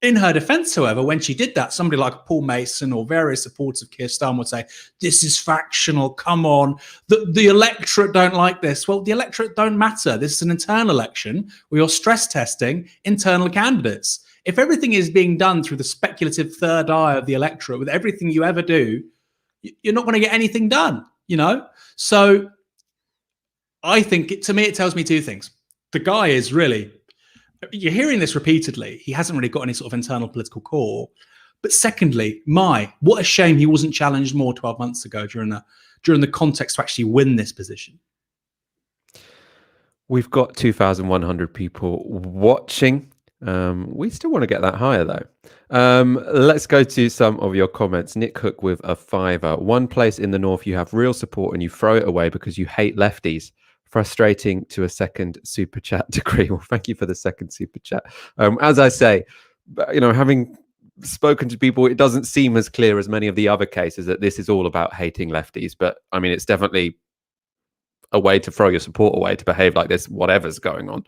In her defense, however, when she did that, somebody like Paul Mason or various supporters of Keir Starmer would say, this is factional, come on. The electorate don't like this. Well, the electorate don't matter. This is an internal election where you're stress testing internal candidates. If everything is being done through the speculative third eye of the electorate with everything you ever do, you're not going to get anything done, So I think, to me, it tells me two things. The guy is really, you're hearing this repeatedly. He hasn't really got any sort of internal political core. But secondly, what a shame he wasn't challenged more 12 months ago during the context to actually win this position. We've got 2,100 people watching. We still want to get that higher, though. Let's go to some of your comments. Nick Hook with a £5. One place in the north you have real support and you throw it away because you hate lefties. Frustrating to a second super chat degree. Well, thank you for the second super chat. As I say, having spoken to people, it doesn't seem as clear as many of the other cases that this is all about hating lefties. But I mean, it's definitely a way to throw your support away to behave like this, whatever's going on.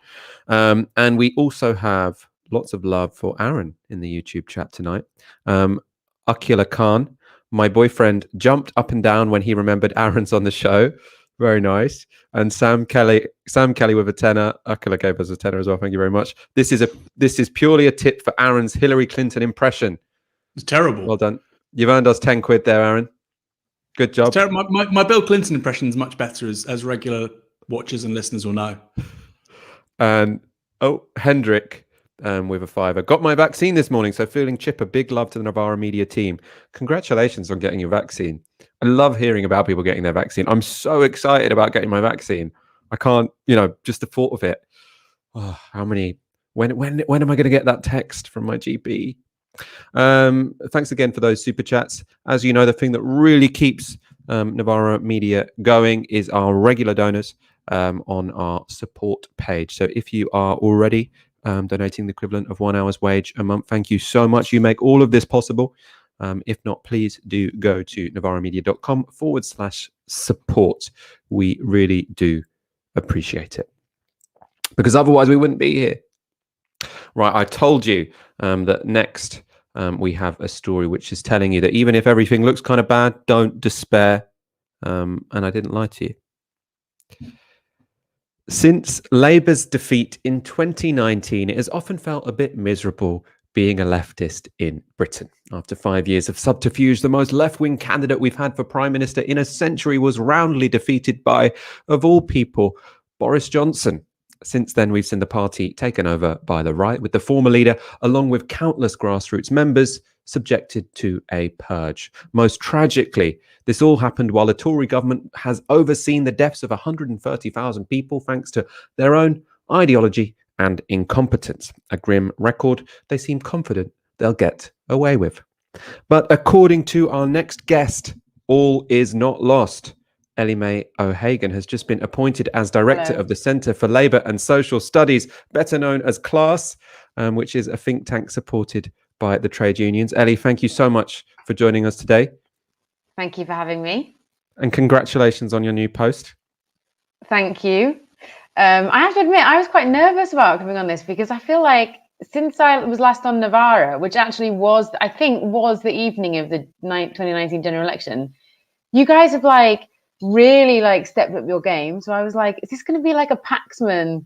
And we also have lots of love for Aaron in the YouTube chat tonight. Akila Khan, my boyfriend jumped up and down when he remembered Aaron's on the show. Very nice. And Sam Kelly with a tenner. Akila gave us a tenner as well. Thank you very much. This is purely a tip for Aaron's Hillary Clinton impression. It's terrible. Well done. You've earned us 10 quid there, Aaron. Good job. My Bill Clinton impression is much better, as regular watchers and listeners will know. And Hendrik with a £5. Got my vaccine this morning, so feeling chipper. Big love to the Novara media team. Congratulations on getting your vaccine. I love hearing about people getting their vaccine. I'm so excited about getting my vaccine. I can't, just the thought of it. Oh, when am I going to get that text from my GP? Thanks again for those super chats. As you know, the thing that really keeps Novara Media going is our regular donors on our support page. So if you are already donating the equivalent of 1 hour's wage a month, thank you so much. You make all of this possible. If not, please do go to novaramedia.com/support. We really do appreciate it, because otherwise we wouldn't be here. Right, I told you that next we have a story which is telling you that even if everything looks kind of bad, don't despair. And I didn't lie to you. Since Labour's defeat in 2019, it has often felt a bit miserable being a leftist in Britain. After 5 years of subterfuge, the most left-wing candidate we've had for Prime Minister in a century was roundly defeated by, of all people, Boris Johnson. Since then, we've seen the party taken over by the right, with the former leader, along with countless grassroots members, subjected to a purge. Most tragically, this all happened while the Tory government has overseen the deaths of 130,000 people thanks to their own ideology and incompetence. A grim record they seem confident they'll get away with. But according to our next guest, all is not lost. Ellie Mae O-Hagan has just been appointed as director of the Centre for Labour and Social Studies, better known as CLASS, which is a think tank supported by the trade unions. Ellie, thank you so much for joining us today. Thank you for having me. And congratulations on your new post. Thank you. I have to admit, I was quite nervous about coming on this because I feel like since I was last on Novara, which actually was, I think, was the evening of the 2019 general election, you guys have really stepped up your game. So I was like, is this going to be like a Paxman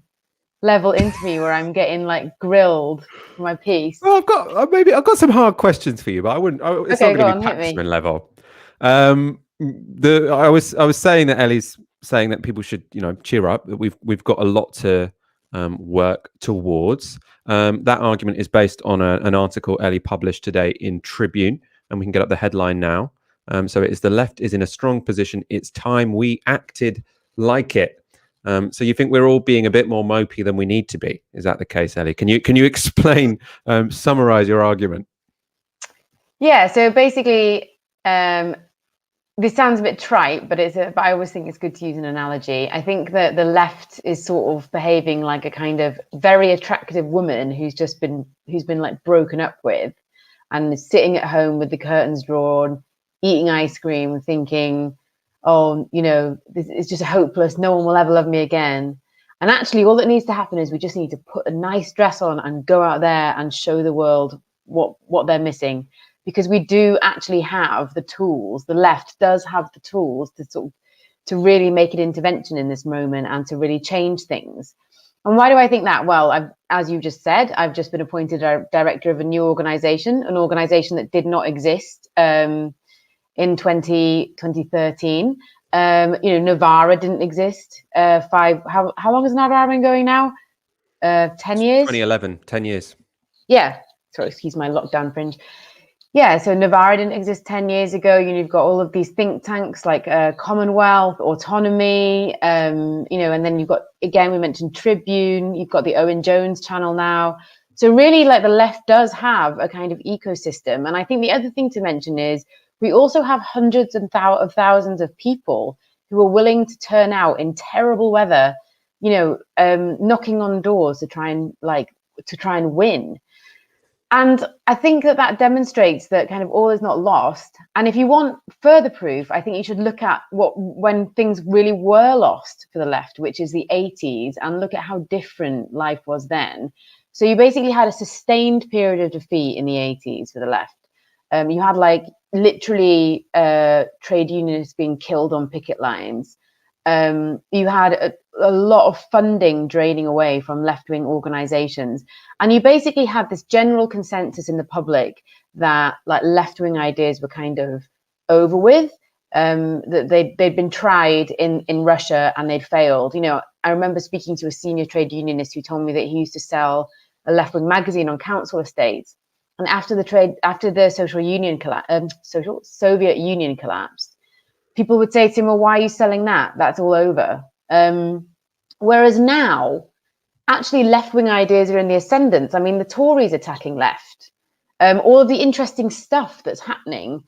level interview where I'm getting grilled for my piece? Well, I've got some hard questions for you, but it's not going to be Paxman level. I was saying that Ellie's saying that people should, cheer up. That we've got a lot to work towards. That argument is based on an article Ellie published today in Tribune, and we can get up the headline now. So it is: the left is in a strong position. It's time we acted like it. So you think we're all being a bit more mopey than we need to be? Is that the case, Ellie? Can you explain, summarize your argument? Yeah. So basically, this sounds a bit trite, but I always think it's good to use an analogy. I think that the left is sort of behaving like a kind of very attractive woman who's been broken up with, and is sitting at home with the curtains drawn, eating ice cream, thinking, oh, this is just hopeless. No one will ever love me again. And actually, all that needs to happen is we just need to put a nice dress on and go out there and show the world what they're missing. Because we do actually have the tools. The left does have the tools to really make an intervention in this moment and to really change things. And why do I think that? Well, as you just said, I've just been appointed a director of a new organisation, an organisation that did not exist in 2013. Novara didn't exist. How long has Novara been going now? 10 years? 2011, 10 years. Yeah. Sorry, excuse my lockdown fringe. Yeah, so Novara didn't exist 10 years ago. You've got all of these think tanks like Commonwealth, Autonomy, and then you've got, again, we mentioned Tribune, you've got the Owen Jones channel now. So really, the left does have a kind of ecosystem. And I think the other thing to mention is we also have hundreds of thousands of people who are willing to turn out in terrible weather, knocking on doors to try and win. And I think that demonstrates that kind of all is not lost. And if you want further proof, I think you should look at when things really were lost for the left, which is the 80s, and look at how different life was then. So you basically had a sustained period of defeat in the 80s for the left. You had literally trade unionists being killed on picket lines. You had a lot of funding draining away from left-wing organizations. And you basically had this general consensus in the public that left-wing ideas were kind of over with, that they'd been tried in Russia and they'd failed. I remember speaking to a senior trade unionist who told me that he used to sell a left-wing magazine on council estates. And after the Soviet Union collapsed, people would say to him, well, why are you selling that? That's all over. Whereas now, actually, left-wing ideas are in the ascendant. I mean, the Tories attacking left. All of the interesting stuff that's happening,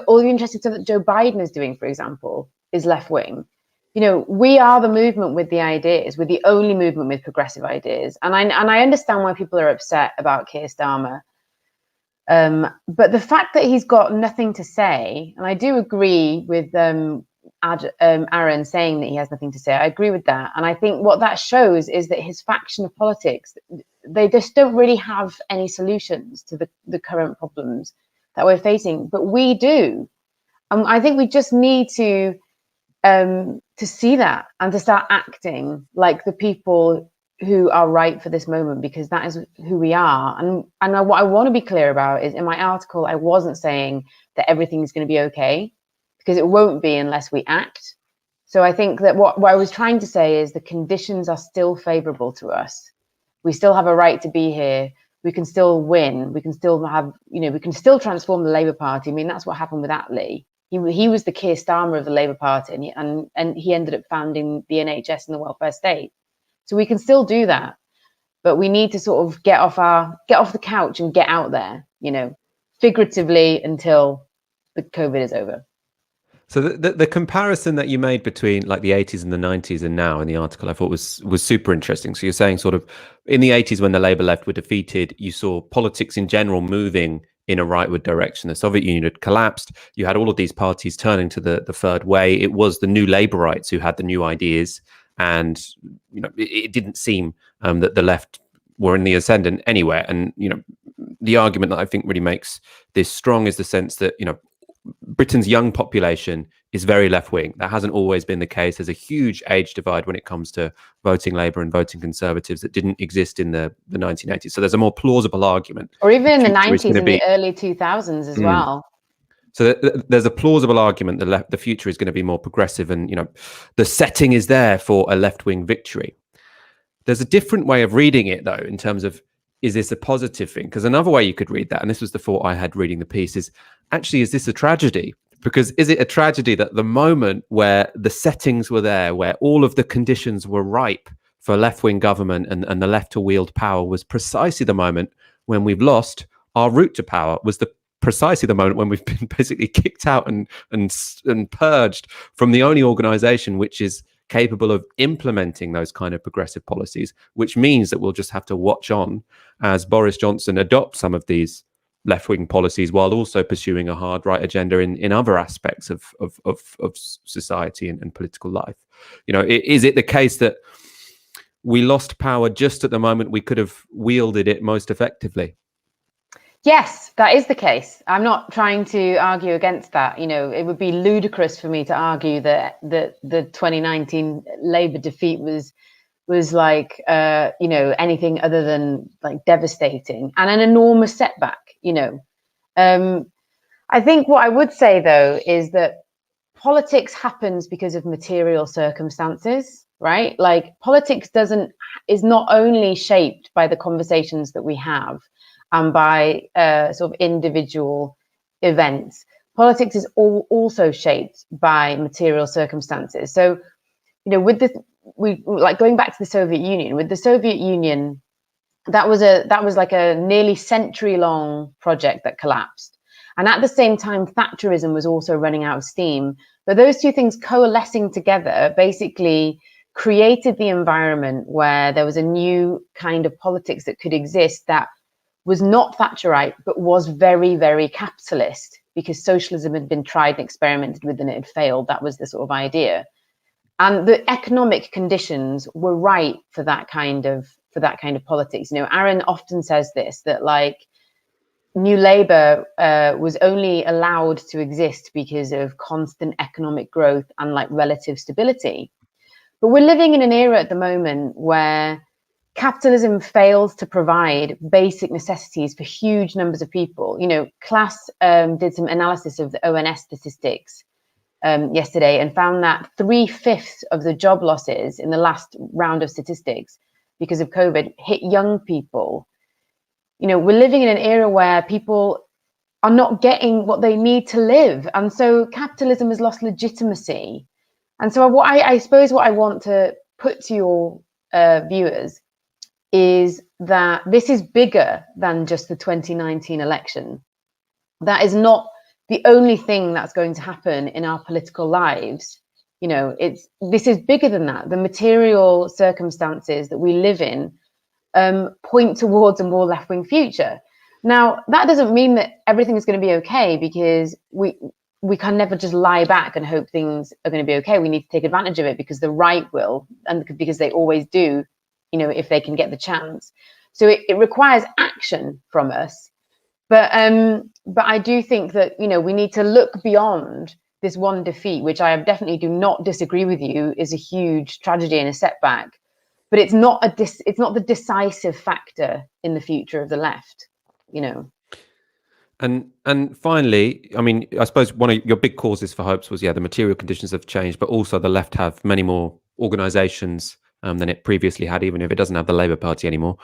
all the interesting stuff that Joe Biden is doing, for example, is left-wing. We are the movement with the ideas. We're the only movement with progressive ideas. And I understand why people are upset about Keir Starmer. But the fact that he's got nothing to say, and I do agree with Aaron saying that he has nothing to say. I agree with that. And I think what that shows is that his faction of politics, they just don't really have any solutions to the current problems that we're facing, but we do. I think we just need to see that and to start acting like the people who are right for this moment, because that is who we are. And what I want to be clear about is, in my article, I wasn't saying that everything's going to be okay, because it won't be unless we act. So I think that what I was trying to say is the conditions are still favourable to us. We still have a right to be here. We can still win. We can still have, we can still transform the Labour Party. I mean, that's what happened with Attlee. He was the Keir Starmer of the Labour Party, and he ended up founding the NHS and the welfare state. So we can still do that, but we need to sort of get off the couch and get out there, figuratively, until the COVID is over. So the comparison that you made between like the 80s and the 90s and now in the article, I thought was super interesting. So you're saying sort of in the 80s, when the Labour left were defeated, you saw politics in general moving in a rightward direction. The Soviet Union had collapsed. You had all of these parties turning to the third way. It was the new Labourites who had the new ideas. And, it didn't seem that the left were in the ascendant anywhere. And, the argument that I think really makes this strong is the sense that, Britain's young population is very left-wing. That hasn't always been the case. There's a huge age divide when it comes to voting Labour and voting Conservatives that didn't exist in the 1980s. So there's a more plausible argument. Or even in the 90s and the early 2000s as well. So there's a plausible argument that the future is going to be more progressive, and the setting is there for a left-wing victory. There's a different way of reading it, though, in terms of, is this a positive thing? Because another way you could read that, and this was the thought I had reading the piece, is actually, is this a tragedy? Because is it a tragedy that the moment where the settings were there, where all of the conditions were ripe for left-wing government and the left to wield power, was precisely the moment when we've lost our route to power, was precisely the moment when we've been basically kicked out and purged from the only organisation which is capable of implementing those kind of progressive policies, which means that we'll just have to watch on as Boris Johnson adopts some of these left-wing policies while also pursuing a hard right agenda in other aspects of society and political life. Is it the case that we lost power just at the moment we could have wielded it most effectively? Yes, that is the case. I'm not trying to argue against that. It would be ludicrous for me to argue that the 2019 Labour defeat was like, anything other than like devastating and an enormous setback. I think what I would say, though, is that politics happens because of material circumstances, right? Like politics is not only shaped by the conversations that we have and by sort of individual events. Politics is also shaped by material circumstances. So, going back to the Soviet Union, with the Soviet Union, that was like a nearly century-long project that collapsed. And at the same time, Thatcherism was also running out of steam. But those two things coalescing together basically created the environment where there was a new kind of politics that could exist that was not Thatcherite, but was very, very capitalist, because socialism had been tried and experimented with and it had failed. That was the sort of idea. And the economic conditions were right for that kind of politics. Aaron often says this, that like New Labour was only allowed to exist because of constant economic growth and like relative stability. But we're living in an era at the moment where capitalism fails to provide basic necessities for huge numbers of people. Class did some analysis of the ONS statistics yesterday and found that 3/5 of the job losses in the last round of statistics because of COVID hit young people. We're living in an era where people are not getting what they need to live. And so capitalism has lost legitimacy. And so I suppose what I want to put to your viewers is that this is bigger than just the 2019 election. That is not the only thing that's going to happen in our political lives. This is bigger than that. The material circumstances that we live in point towards a more left-wing future. Now, that doesn't mean that everything is going to be okay, because we can never just lie back and hope things are going to be okay. We need to take advantage of it, because the right will, and because they always do, if they can get the chance. So it requires action from us. But I do think that, you know, we need to look beyond this one defeat, which I definitely do not disagree with you is a huge tragedy and a setback. But it's not the decisive factor in the future of the left, you know. And finally, I mean, I suppose one of your big causes for hopes was, the material conditions have changed, but also the left have many more organisations than it previously had, even if it doesn't have the Labour Party anymore.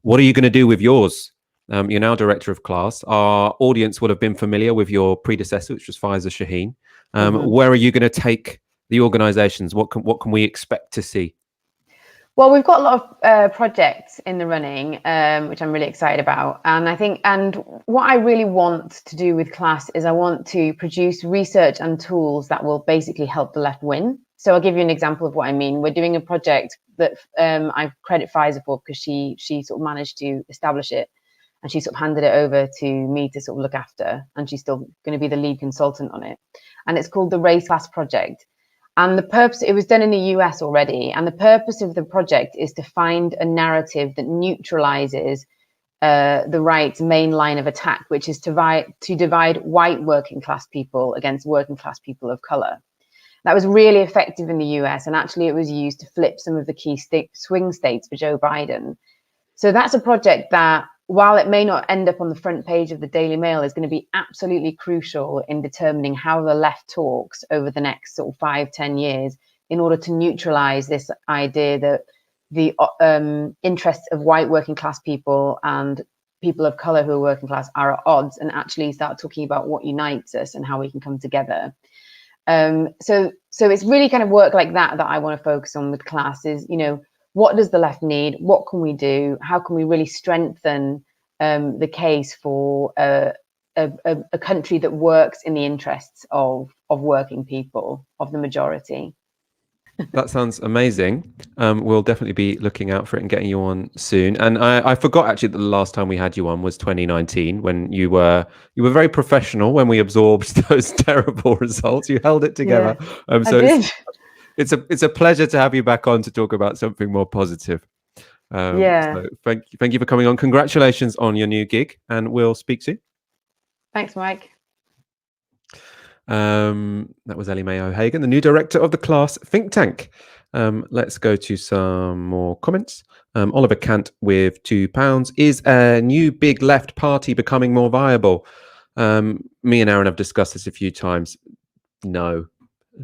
What are you going to do with yours? You're now director of class. Our audience will have been familiar with your predecessor, which was Faiza Shaheen. Where are you going to take the organisations? What can we expect to see? Well, we've got a lot of projects in the running, which I'm really excited about. And what I really want to do with class is I want to produce research and tools that will basically help the left win. So I'll give you an example of what I mean. We're doing a project that I credit Faiza for, because she sort of managed to establish it. And she sort of handed it over to me to sort of look after. And she's still going to be the lead consultant on it. And it's called the Race Class Project. And the purpose, it was done in the US already. And the purpose of the project is to find a narrative that neutralizes the right's main line of attack, which is to divide white working class people against working class people of color. That was really effective in the US. And actually it was used to flip some of the key swing states for Joe Biden. So that's a project that, while it may not end up on the front page of the Daily Mail, is going to be absolutely crucial in determining how the left talks over the next sort of 5-10 years in order to neutralize this idea that the interests of white working class people and people of color who are working class are at odds, and actually start talking about what unites us and how we can come together. So it's really kind of work like that I want to focus on with class is, you know, what does the left need? What can we do? How can we really strengthen the case for a country that works in the interests of working people, of the majority? That sounds amazing. We'll definitely be looking out for it and getting you on soon. And I forgot actually that the last time we had you on was 2019, when you were very professional when we absorbed those terrible results. You held it together. Yeah, I did. It's a pleasure to have you back on to talk about something more positive. So thank you for coming on. Congratulations on your new gig, and we'll speak soon. Thanks, Mike. That was Ellie Mae O-Hagan, the new director of the Class think tank. Let's go to some more comments. Oliver Cant with £2. Is a new big left party becoming more viable? Me and Aaron have discussed this a few times. No.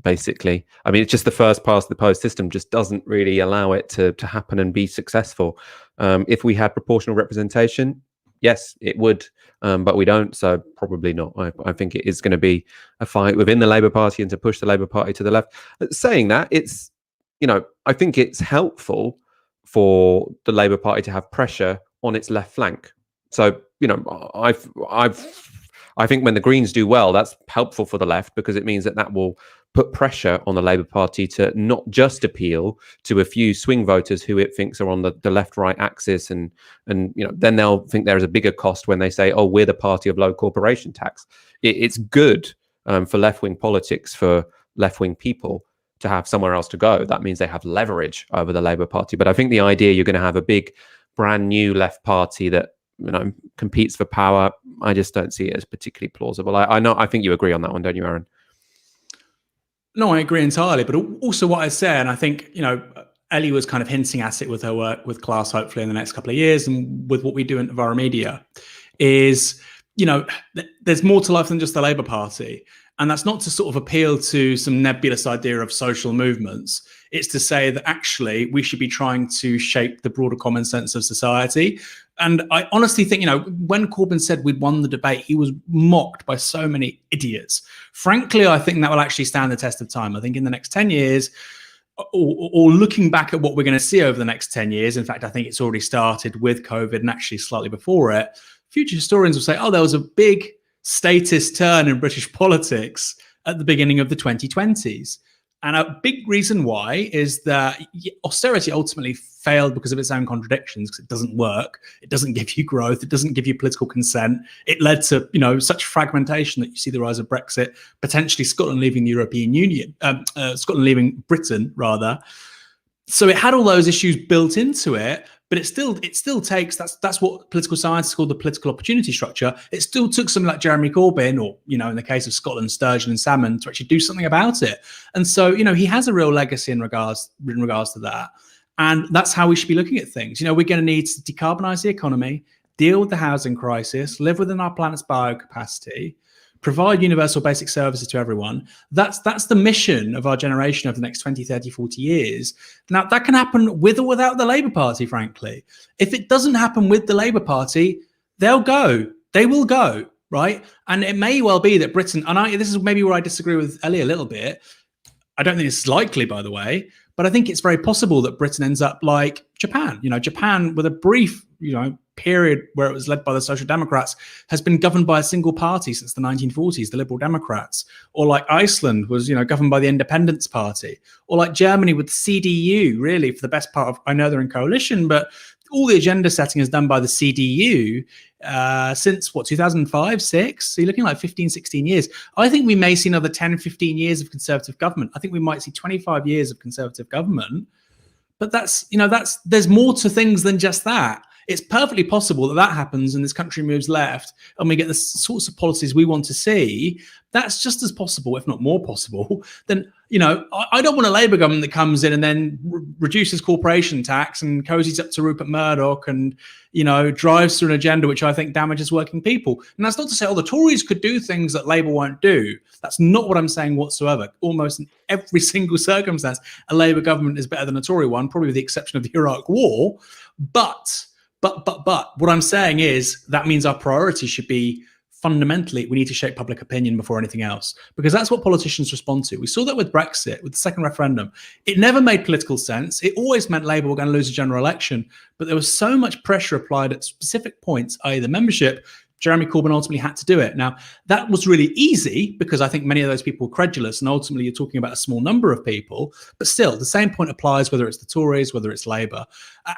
Basically, I mean, it's just the first past the post system just doesn't really allow it to happen and be successful. If we had proportional representation, yes, it would, but we don't, so probably not. I think it is going to be a fight within the Labour Party and to push the Labour Party to the left. Saying that, it's, you know, I think it's helpful for the Labour Party to have pressure on its left flank. So, you know, I think when the Greens do well, that's helpful for the left, because it means that will put pressure on the Labour Party to not just appeal to a few swing voters who it thinks are on the left-right axis, and you know, then they'll think there is a bigger cost when they say, oh, we're the party of low corporation tax. It's good for left-wing politics, for left-wing people to have somewhere else to go. That means they have leverage over the Labour Party. But I think the idea you're going to have a big, brand new left party that, you know, competes for power, I just don't see it as particularly plausible. I think you agree on that one, don't you, Aaron? No, I agree entirely. But also what I said, and I think, you know, Ellie was kind of hinting at it with her work with Class, hopefully in the next couple of years, and with what we do in Novara Media, is, you know, there's more to life than just the Labour Party. And that's not to sort of appeal to some nebulous idea of social movements. It's to say that actually we should be trying to shape the broader common sense of society. And I honestly think, you know, when Corbyn said we'd won the debate, he was mocked by so many idiots. Frankly, I think that will actually stand the test of time. I think in the next 10 years, or looking back at what we're going to see over the next 10 years, in fact, I think it's already started with COVID and actually slightly before it, future historians will say, oh, there was a big statist turn in British politics at the beginning of the 2020s. And a big reason why is that austerity ultimately failed because of its own contradictions, because it doesn't work. It doesn't give you growth. It doesn't give you political consent. It led to, you know, such fragmentation that you see the rise of Brexit, potentially Scotland leaving the European Union, Scotland leaving Britain, rather. So it had all those issues built into it. But it still takes, that's what political science is called, the political opportunity structure. It still took something like Jeremy Corbyn, or, you know, in the case of Scotland, Sturgeon and Salmon, to actually do something about it. And so, you know, he has a real legacy in regards to that. And that's how we should be looking at things. You know, we're going to need to decarbonize the economy, deal with the housing crisis, live within our planet's biocapacity, provide universal basic services to everyone. That's the mission of our generation over the next 20, 30, 40 years. Now, that can happen with or without the Labour Party, frankly. If it doesn't happen with the Labour Party, they'll go. They will go, right? And it may well be that Britain, and this is maybe where I disagree with Ellie a little bit. I don't think this is likely, by the way, but I think it's very possible that Britain ends up like Japan. You know, Japan, with a brief, you know, period where it was led by the Social Democrats, has been governed by a single party since the 1940s, the Liberal Democrats. Or like Iceland was, you know, governed by the Independence Party. Or like Germany with the CDU, really, for the best part of, I know they're in coalition, but all the agenda setting is done by the CDU since, 2005, 6? So you're looking like 15, 16 years. I think we may see another 10, 15 years of Conservative government. I think we might see 25 years of Conservative government. But there's more to things than just that. It's perfectly possible that happens and this country moves left and we get the sorts of policies we want to see. That's just as possible, if not more possible. Then, you know, I don't want a Labour government that comes in and then reduces corporation tax and cozies up to Rupert Murdoch and, you know, drives through an agenda which I think damages working people. And that's not to say, the Tories could do things that Labour won't do. That's not what I'm saying whatsoever. Almost in every single circumstance, a Labour government is better than a Tory one, probably with the exception of the Iraq War. But what I'm saying is that means our priority should be, fundamentally, we need to shape public opinion before anything else, because that's what politicians respond to. We saw that with Brexit, with the second referendum. It never made political sense. It always meant Labour were going to lose a general election, but there was so much pressure applied at specific points, i.e. the membership. Jeremy Corbyn ultimately had to do it. Now, that was really easy because I think many of those people were credulous, and ultimately you're talking about a small number of people, but still the same point applies whether it's the Tories, whether it's Labour.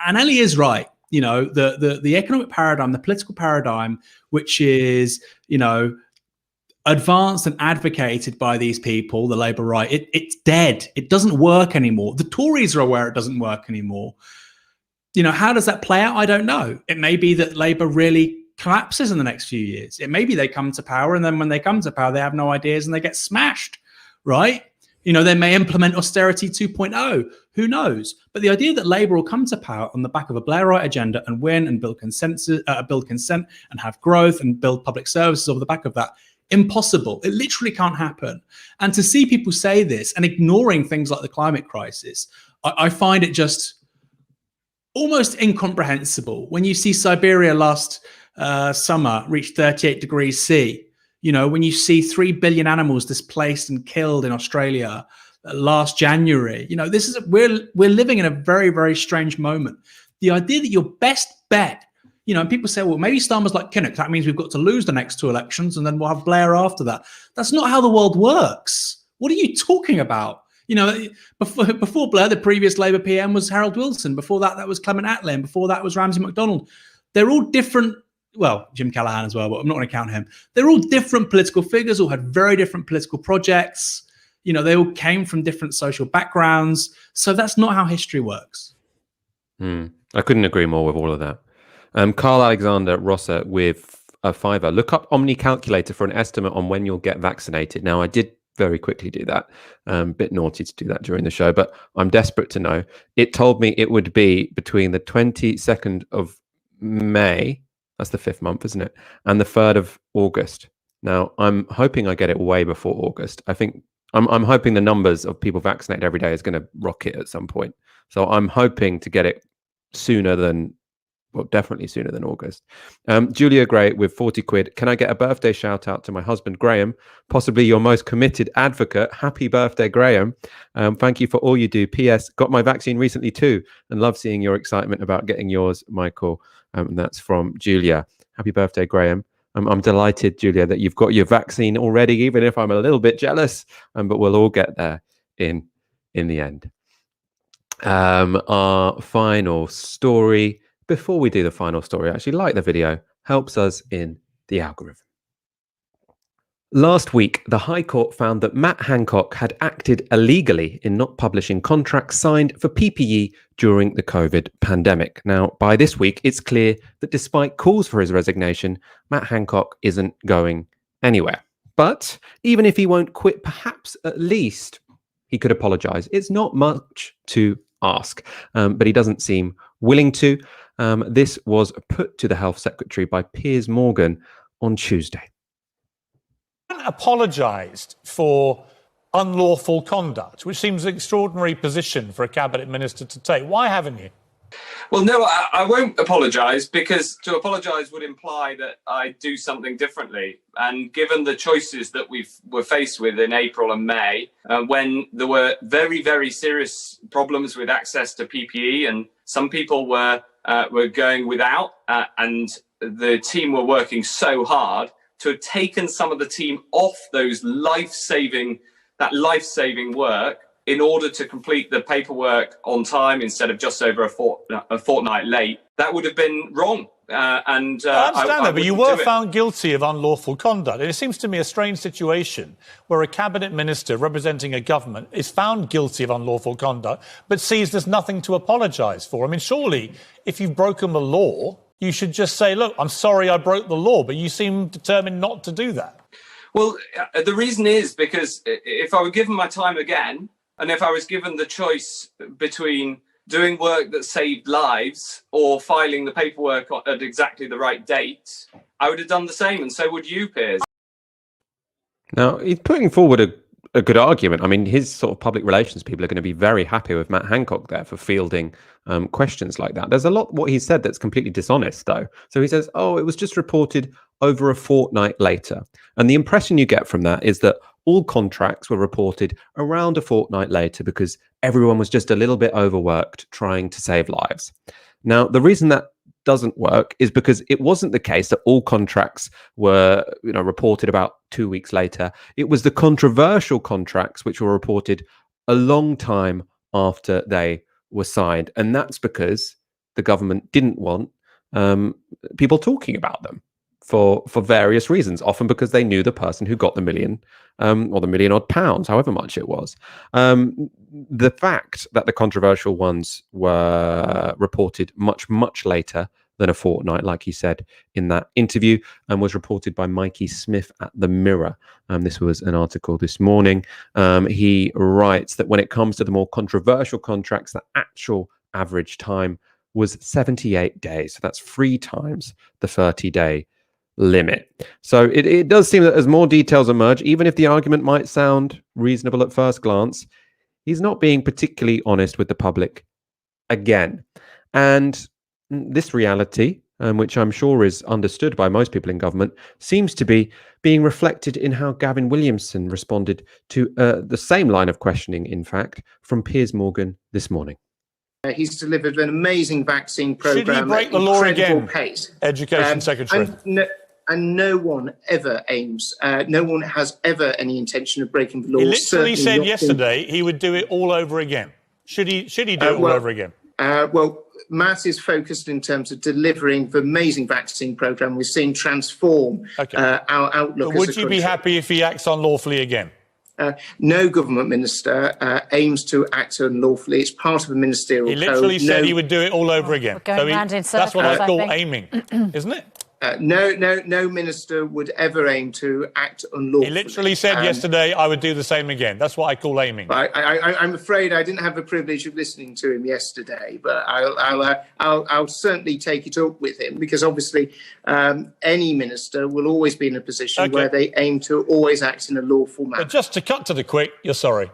And Ellie is right. You know, the economic paradigm, the political paradigm, which is, you know, advanced and advocated by these people, the Labour right, it's dead. It doesn't work anymore. The Tories are aware it doesn't work anymore. You know, how does that play out? I don't know. It may be that Labour really collapses in the next few years. It may be they come to power, and then when they come to power, they have no ideas and they get smashed, right? You know, they may implement austerity 2.0. Who knows? But the idea that Labour will come to power on the back of a Blairite agenda and win and build consent and have growth and build public services over the back of that, impossible. It literally can't happen. And to see people say this and ignoring things like the climate crisis, I find it just almost incomprehensible. When you see Siberia last summer reach 38 degrees C, you know, when you see 3 billion animals displaced and killed in Australia last January, you know, we're living in a very, very strange moment. The idea that your best bet, you know, and people say, well, maybe Starmer's like Kinnock. That means we've got to lose the next 2 elections and then we'll have Blair after that. That's not how the world works. What are you talking about? You know, before Blair, the previous Labour PM was Harold Wilson. Before that, that was Clement Attlee. And before that was Ramsay MacDonald. They're all different. Well, Jim Callaghan as well, but I'm not going to count him. They're all different political figures, all had very different political projects. You know, they all came from different social backgrounds. So that's not how history works. I couldn't agree more with all of that. Carl Alexander Rosser with a $5. Look up Omni Calculator for an estimate on when you'll get vaccinated. Now, I did very quickly do that. Bit naughty to do that during the show, but I'm desperate to know. It told me it would be between the 22nd of May, that's the 5th month, isn't it? And the 3rd of August. Now, I'm hoping I get it way before August. I think I'm hoping the numbers of people vaccinated every day is going to rocket at some point. So I'm hoping to get it sooner than, well, definitely sooner than August. Julia Gray with 40 quid. Can I get a birthday shout out to my husband, Graham, possibly your most committed advocate? Happy birthday, Graham. Thank you for all you do. P.S. Got my vaccine recently too, and love seeing your excitement about getting yours, Michael. And that's from Julia. Happy birthday, Graham. I'm delighted, Julia, that you've got your vaccine already, even if I'm a little bit jealous. But we'll all get there in the end. Our final story. Before we do the final story, actually, like the video, helps us in the algorithm. Last week, the High Court found that Matt Hancock had acted illegally in not publishing contracts signed for PPE during the COVID pandemic. Now, by this week, it's clear that despite calls for his resignation, Matt Hancock isn't going anywhere. But even if he won't quit, perhaps at least he could apologise. It's not much to ask, but he doesn't seem willing to. This was put to the Health Secretary by Pier Morgan on Tuesday. Apologised for unlawful conduct, which seems an extraordinary position for a cabinet minister to take. Why haven't you? Well, no, I won't apologise, because to apologise would imply that I do something differently. And given the choices that we were faced with in April and May, when there were very, very serious problems with access to PPE, and some people were going without, and the team were working so hard, to have taken some of the team off those life-saving work in order to complete the paperwork on time instead of just over a fortnight late, that would have been wrong. I understand that, but you were found guilty of unlawful conduct. And it seems to me a strange situation where a cabinet minister representing a government is found guilty of unlawful conduct, but sees there's nothing to apologise for. I mean, surely, if you've broken the law, you should just say, look, I'm sorry I broke the law, but you seem determined not to do that. Well, the reason is because if I were given my time again, and if I was given the choice between doing work that saved lives or filing the paperwork at exactly the right date, I would have done the same, and so would you, Piers. Now, he's putting forward a good argument. I mean, his sort of public relations people are going to be very happy with Matt Hancock there for fielding questions like that. There's a lot what he said that's completely dishonest, though. So he says, it was just reported over a fortnight later. And the impression you get from that is that all contracts were reported around a fortnight later because everyone was just a little bit overworked trying to save lives. Now, the reason that doesn't work is because it wasn't the case that all contracts were reported about 2 weeks later. It was the controversial contracts which were reported a long time after they were signed, and that's because the government didn't want people talking about them for various reasons, often because they knew the person who got the million or the million odd pounds, however much it was. The fact that the controversial ones were reported much, much later than a fortnight, like he said in that interview, and was reported by Mikey Smith at The Mirror. This was an article this morning. He writes that when it comes to the more controversial contracts, the actual average time was 78 days. So that's 3 times the 30-day limit. So it does seem that as more details emerge, even if the argument might sound reasonable at first glance, he's not being particularly honest with the public again. And this reality, which I'm sure is understood by most people in government, seems to be being reflected in how Gavin Williamson responded to the same line of questioning, in fact, from Pier Morgan this morning. He's delivered an amazing vaccine programme. Should he break the law again, pace. Education Secretary? And no one ever aims, no one has ever any intention of breaking the law. He literally said yesterday he would do it all over again. Should he do it all over again? Well, Matt is focused in terms of delivering the amazing vaccine programme we've seen transform our outlook. But would you be happy if he acts unlawfully again? No government minister aims to act unlawfully. It's part of a ministerial code. He literally said he would do it all over again. That's what I call aiming, isn't it? No minister would ever aim to act unlawfully. He literally said yesterday, I would do the same again. That's what I call aiming. I'm afraid I didn't have the privilege of listening to him yesterday, but I'll certainly take it up with him, because obviously any minister will always be in a position where they aim to always act in a lawful manner. But just to cut to the quick, you're sorry.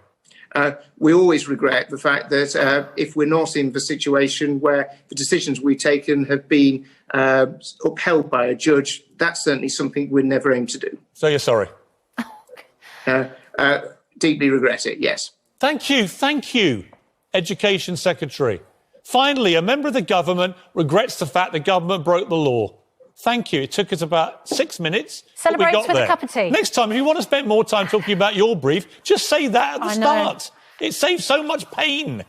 We always regret the fact that if we're not in the situation where the decisions we've taken have been upheld by a judge, that's certainly something we'd never aim to do. So you're sorry? Deeply regret it, yes. Thank you, Education Secretary. Finally, a member of the government regrets the fact the government broke the law. Thank you. It took us about 6 minutes. Celebrate with a cup of tea. Next time, if you want to spend more time talking about your brief, just say that at the start. It saves so much pain.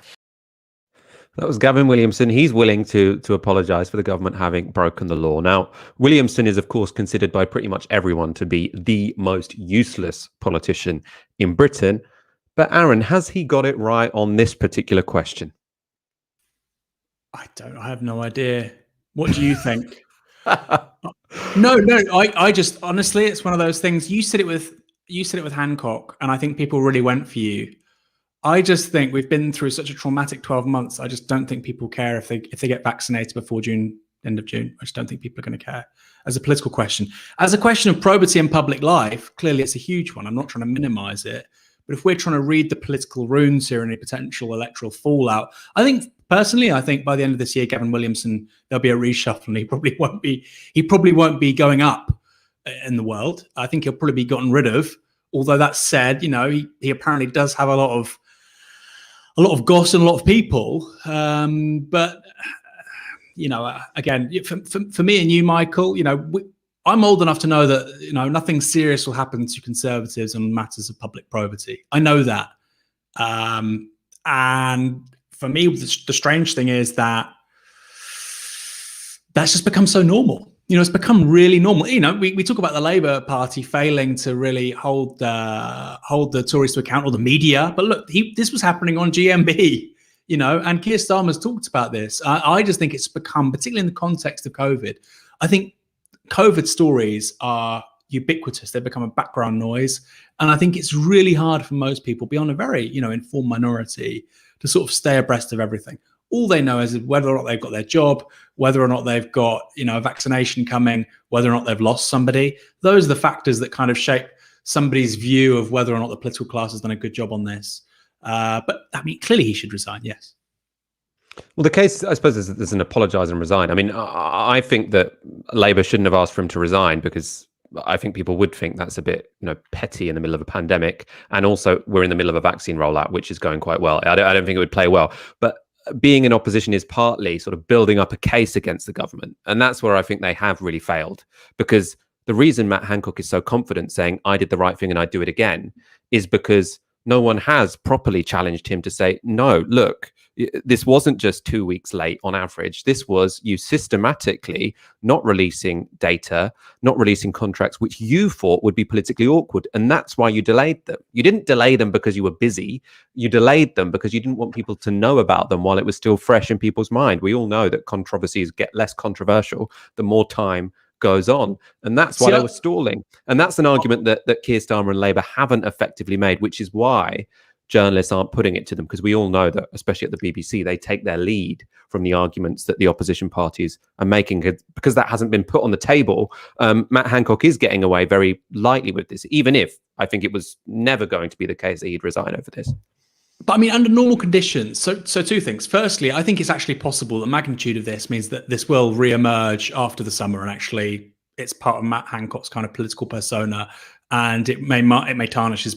That was Gavin Williamson. He's willing to apologise for the government having broken the law. Now, Williamson is, of course, considered by pretty much everyone to be the most useless politician in Britain. But Aaron, has he got it right on this particular question? I have no idea. What do you think? No. I just honestly, it's one of those things. You said it with Hancock, and I think people really went for you. I just think we've been through such a traumatic 12 months. I just don't think people care if they get vaccinated before June, end of June. I just don't think people are going to care as a political question. As a question of probity in public life, clearly it's a huge one. I'm not trying to minimize it. But if we're trying to read the political runes here and a potential electoral fallout, I think by the end of this year, Gavin Williamson, there'll be a reshuffle, and he probably won't be going up in the world. I think he'll probably be gotten rid of. Although that said, he apparently does have a lot of goss and a lot of people. But again, for me and you, Michael, I'm old enough to know that nothing serious will happen to Conservatives on matters of public probity. I know that, and for me, the strange thing is that that's just become so normal. It's become really normal. We talk about the Labour Party failing to really hold the Tories to account, or the media. But look, this was happening on GMB, and Keir Starmer's talked about this. I just think it's become, particularly in the context of COVID, I think COVID stories are ubiquitous. They've become a background noise. And I think it's really hard for most people, beyond a very, informed minority, to sort of stay abreast of everything. All they know is whether or not they've got their job, whether or not they've got, a vaccination coming, whether or not they've lost somebody. Those are the factors that kind of shape somebody's view of whether or not the political class has done a good job on this. But I mean, clearly he should resign, yes. Well, the case, I suppose, there's an apologise and resign. I mean, I think that Labour shouldn't have asked for him to resign, because I think people would think that's a bit, petty in the middle of a pandemic. And also, we're in the middle of a vaccine rollout, which is going quite well. I don't think it would play well. But being in opposition is partly sort of building up a case against the government. And that's where I think they have really failed. Because the reason Matt Hancock is so confident saying, I did the right thing and I'd do it again, is because no one has properly challenged him to say, no, look, this wasn't just 2 weeks late on average. This was you systematically not releasing data, not releasing contracts, which you thought would be politically awkward. And that's why you delayed them. You didn't delay them because you were busy. You delayed them because you didn't want people to know about them while it was still fresh in people's mind. We all know that controversies get less controversial the more time goes on. And that's why they were stalling. And that's an argument that Keir Starmer and Labour haven't effectively made, which is why journalists aren't putting it to them, because we all know that, especially at the BBC, they take their lead from the arguments that the opposition parties are making. Because that hasn't been put on the table, Matt Hancock is getting away very lightly with this, even if I think it was never going to be the case that he'd resign over this. But I mean, under normal conditions, so two things. Firstly, I think it's actually possible the magnitude of this means that this will re-emerge after the summer, and actually it's part of Matt Hancock's kind of political persona, and it may tarnish his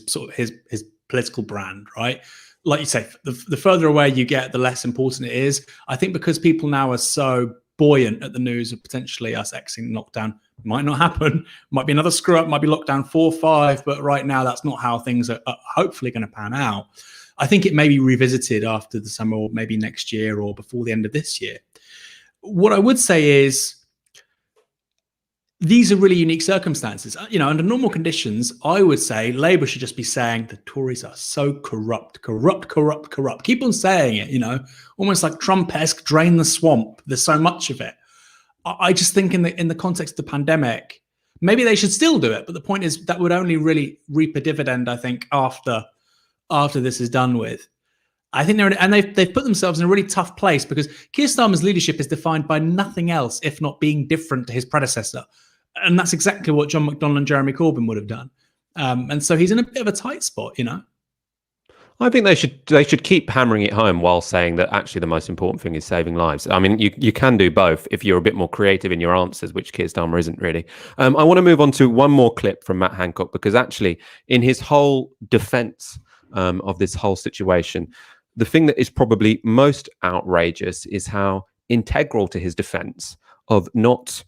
political brand, right? Like you say, the further away you get, the less important it is. I think because people now are so buoyant at the news of potentially us exiting lockdown, might not happen, might be another screw up, might be lockdown 4 or 5, but right now that's not how things are hopefully going to pan out. I think it may be revisited after the summer, or maybe next year, or before the end of this year. What I would say is, these are really unique circumstances. Under normal conditions, I would say Labour should just be saying the Tories are so corrupt. Keep on saying it, almost like Trump-esque, drain the swamp. There's so much of it. I just think in the context of the pandemic, maybe they should still do it. But the point is that would only really reap a dividend, I think, after this is done with. I think they've put themselves in a really tough place, because Keir Starmer's leadership is defined by nothing else if not being different to his predecessor. And that's exactly what John McDonnell and Jeremy Corbyn would have done. And so he's in a bit of a tight spot, I think they should keep hammering it home while saying that actually the most important thing is saving lives. I mean, you can do both if you're a bit more creative in your answers, which Keir Starmer isn't really. I want to move on to one more clip from Matt Hancock, because actually in his whole defence of this whole situation, the thing that is probably most outrageous is how integral to his defence of not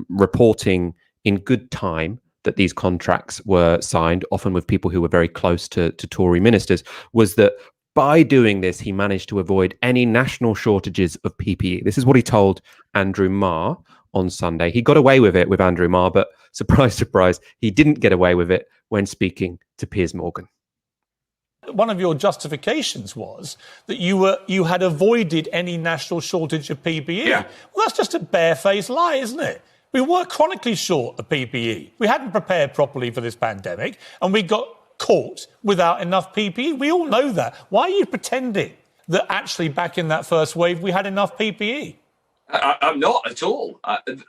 reporting in good time that these contracts were signed, often with people who were very close to Tory ministers, was that by doing this, he managed to avoid any national shortages of PPE. This is what he told Andrew Marr on Sunday. He got away with it with Andrew Marr, but surprise, surprise, he didn't get away with it when speaking to Piers Morgan. One of your justifications was that you had avoided any national shortage of PPE. Yeah. Well, that's just a barefaced lie, isn't it? We were chronically short of PPE. We hadn't prepared properly for this pandemic, and we got caught without enough PPE. We all know that. Why are you pretending that actually back in that first wave we had enough PPE? I'm not at all.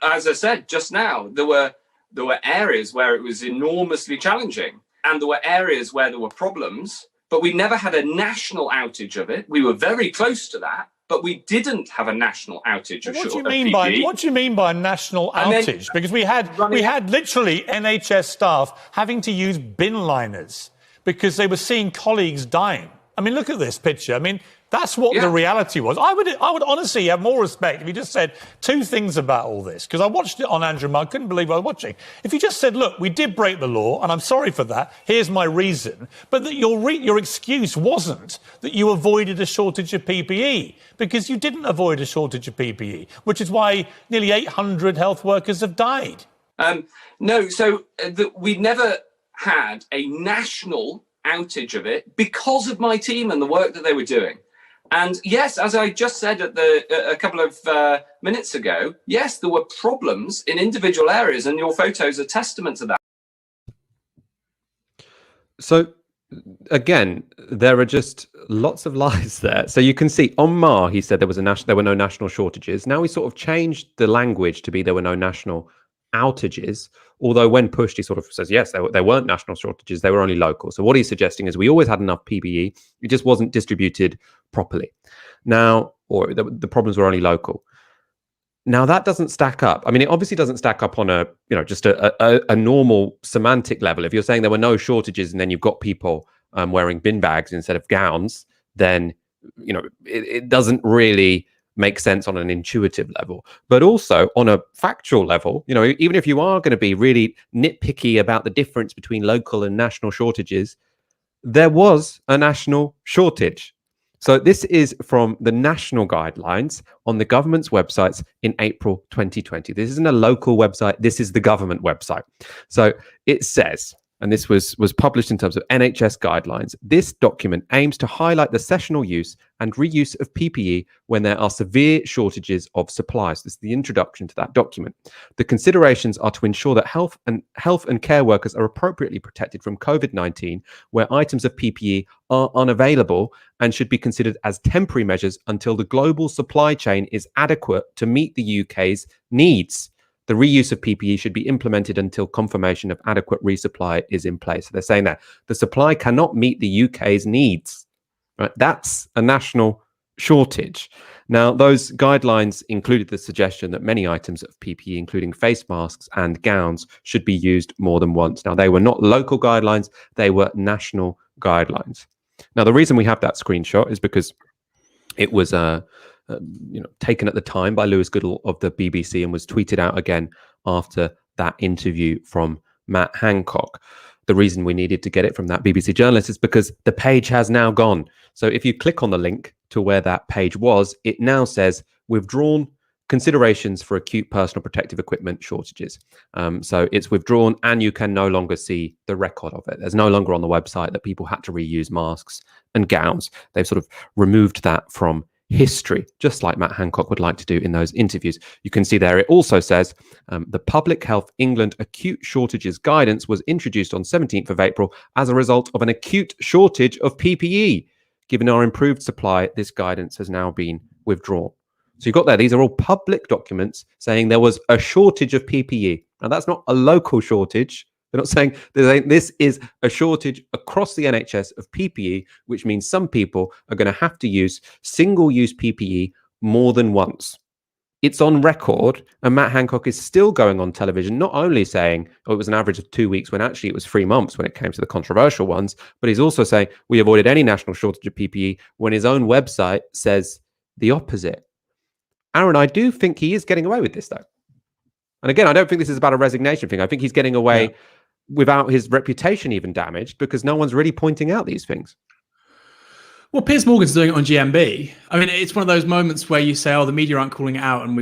As I said just now, there were areas where it was enormously challenging, and there were areas where there were problems, but we never had a national outage of it. We were very close to that, but we didn't have a national outage of What do PPE. you mean by a national outage? Because we had literally NHS staff having to use bin liners because they were seeing colleagues dying. I mean, look at this picture. I mean, that's what the reality was. I would honestly have more respect if you just said two things about all this, because I watched it on Andrew Marr. I couldn't believe what I was watching. If you just said, look, we did break the law, and I'm sorry for that, here's my reason, but that your excuse wasn't that you avoided a shortage of PPE, because you didn't avoid a shortage of PPE, which is why nearly 800 health workers have died. No, so we never had a national outage of it because of my team and the work that they were doing. And yes, as I just said a couple of minutes ago, yes, there were problems in individual areas, and your photos are testament to that. So, again, there are just lots of lies there. So you can see on Marr, he said there were no national shortages. Now he sort of changed the language to be there were no national outages, although when pushed he sort of says yes, there weren't national shortages, they were only local. So what he's suggesting is we always had enough PPE, it just wasn't distributed properly. Now, or the problems were only local. Now that doesn't stack up. I mean, it obviously doesn't stack up on just a normal semantic level. If you're saying there were no shortages and then you've got people wearing bin bags instead of gowns, then it doesn't really make sense on an intuitive level. But also on a factual level, even if you are going to be really nitpicky about the difference between local and national shortages, there was a national shortage. So this is from the national guidelines on the government's websites in April 2020. This isn't a local website. This is the government website. So it says, and this was published in terms of NHS guidelines, this document aims to highlight the sessional use and reuse of PPE when there are severe shortages of supplies. This is the introduction to that document. The considerations are to ensure that health and care workers are appropriately protected from COVID-19, where items of PPE are unavailable and should be considered as temporary measures until the global supply chain is adequate to meet the UK's needs. The reuse of PPE should be implemented until confirmation of adequate resupply is in place. So they're saying that the supply cannot meet the UK's needs. Right? That's a national shortage. Now, those guidelines included the suggestion that many items of PPE, including face masks and gowns, should be used more than once. Now, they were not local guidelines, they were national guidelines. Now, the reason we have that screenshot is because it was taken at the time by Lewis Goodall of the BBC and was tweeted out again after that interview from Matt Hancock. The reason we needed to get it from that BBC journalist is because the page has now gone. So if you click on the link to where that page was, it now says withdrawn considerations for acute personal protective equipment shortages. So it's withdrawn and you can no longer see the record of it. There's no longer on the website that people had to reuse masks and gowns. They've sort of removed that from history, just like Matt Hancock would like to do in those interviews. You can see there, it also says the Public Health England acute shortages guidance was introduced on 17th of April as a result of an acute shortage of PPE. Given our improved supply, this guidance has now been withdrawn. So you've got there, these are all public documents saying there was a shortage of PPE. Now that's not a local shortage. They're not saying this is a shortage across the NHS of PPE, which means some people are going to have to use single-use PPE more than once. It's on record, and Matt Hancock is still going on television, not only saying, it was an average of 2 weeks, when actually it was 3 months when it came to the controversial ones, but he's also saying we avoided any national shortage of PPE when his own website says the opposite. Aaron, I do think he is getting away with this, though. And again, I don't think this is about a resignation thing. I think he's getting away without his reputation even damaged, because no one's really pointing out these things. Well, Piers Morgan's doing it on GMB. I mean, it's one of those moments where you say, "Oh, the media aren't calling it out," and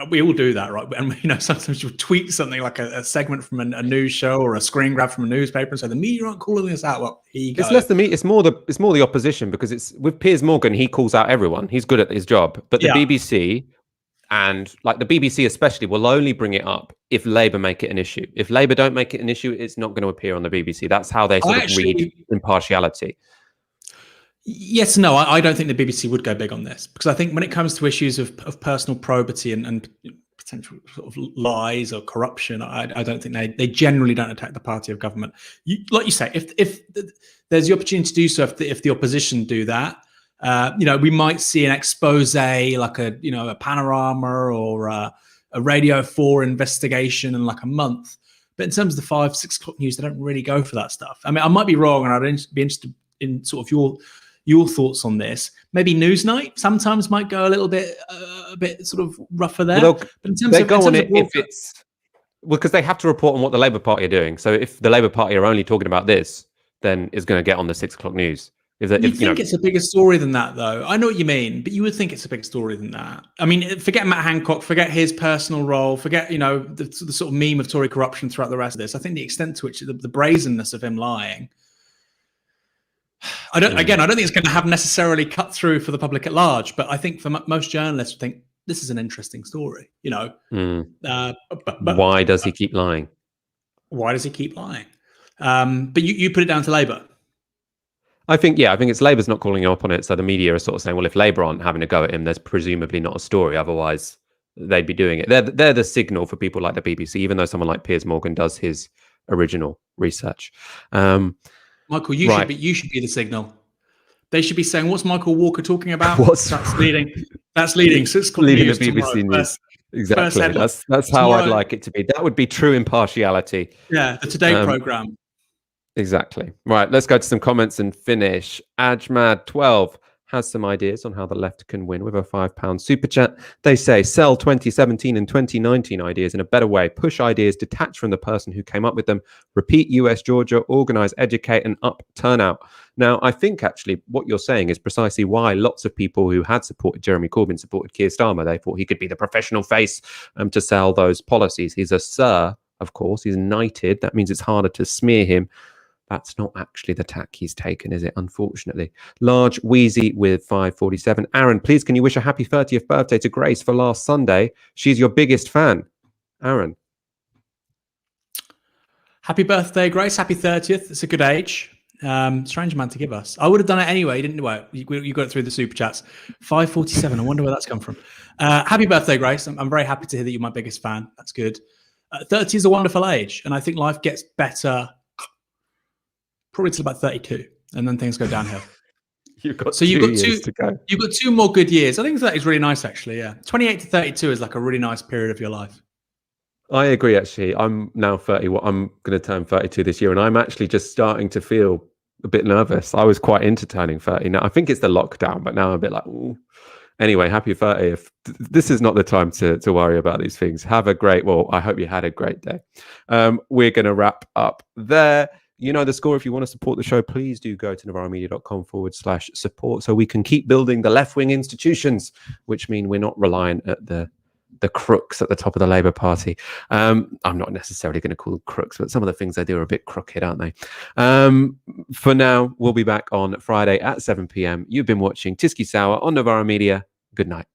we all do that, right? And sometimes you'll tweet something like a segment from a news show or a screen grab from a newspaper and say, "The media aren't calling this out." Well, here you go. It's less the media. It's more the opposition, because it's with Piers Morgan. He calls out everyone. He's good at his job, but the BBC and like the BBC especially will only bring it up if Labour make it an issue. If Labour don't make it an issue, it's not going to appear on the BBC. That's how they sort of read impartiality. Yes, no, I don't think the BBC would go big on this, because I think when it comes to issues of personal probity and potential sort of lies or corruption, I don't think they generally don't attack the party of government. Like you say, if there's the opportunity to do so, if the opposition do that, we might see an expose, like a Panorama or a Radio 4 investigation in like a month. But in terms of the 5-6 o'clock news, they don't really go for that stuff. I mean, I might be wrong, and I'd be interested in sort of your thoughts on this. Maybe Newsnight sometimes might go a bit sort of rougher there. Well, but in terms they of, go on it if it's because they have to report on what the Labour Party are doing. So if the Labour Party are only talking about this, then it's going to get on the 6 o'clock news. You think it's a bigger story than that, though. I know what you mean, but you would think it's a bigger story than that. I mean, forget Matt Hancock, forget his personal role, forget the sort of meme of Tory corruption throughout the rest of this. I think the extent to which the brazenness of him lying. I don't think it's going to have necessarily cut through for the public at large, but I think for most journalists think this is an interesting story. Why does he keep lying? Why does he keep lying? But you put it down to Labour. I think it's Labour's not calling up on it, so the media are sort of saying, well, if Labour aren't having a go at him, there's presumably not a story. Otherwise, they'd be doing it. They're the signal for people like the BBC, even though someone like Piers Morgan does his original research. Michael, you should be the signal. They should be saying, "What's Michael Walker talking about?" That's leading. Leading the BBC news. Exactly. That's how I'd like it to be. That would be true impartiality. Yeah, the Today programme. Exactly. Right, let's go to some comments and finish. Ajmad12 has some ideas on how the left can win with a £5 super chat. They say, sell 2017 and 2019 ideas in a better way. Push ideas detached from the person who came up with them. Repeat US Georgia, organise, educate and up turnout. Now, I think actually what you're saying is precisely why lots of people who had supported Jeremy Corbyn supported Keir Starmer. They thought he could be the professional face to sell those policies. He's a sir, of course. He's knighted. That means it's harder to smear him. That's not actually the tack he's taken, is it? Unfortunately. Large Wheezy with 547. Aaron, please, can you wish a happy 30th birthday to Grace for last Sunday? She's your biggest fan. Aaron. Happy birthday, Grace. Happy 30th. It's a good age. Strange man to give us. I would have done it anyway. You got it through the super chats. 547. I wonder where that's come from. Happy birthday, Grace. I'm very happy to hear that you're my biggest fan. That's good. 30 is a wonderful age. And I think life gets better probably till about 32, and then things go downhill. You've got two years to go. You've got 2 more good years. I think that is really nice, actually. Yeah, 28 to 32 is like a really nice period of your life. I agree. Actually, I'm now 31. I'm going to turn 32 this year, and I'm actually just starting to feel a bit nervous. I was quite into turning 30. Now I think it's the lockdown, but now I'm a bit like, ooh. Anyway, happy 30th. This is not the time to worry about these things. Have a great. Well, I hope you had a great day. We're going to wrap up there. You know the score. If you want to support the show, please do go to novaramedia.com/support so we can keep building the left-wing institutions, which mean we're not reliant at the crooks at the top of the Labour Party. I'm not necessarily going to call them crooks, but some of the things they do are a bit crooked, aren't they? For now, we'll be back on Friday at 7 p.m. You've been watching Tysky Sour on Novara Media. Good night.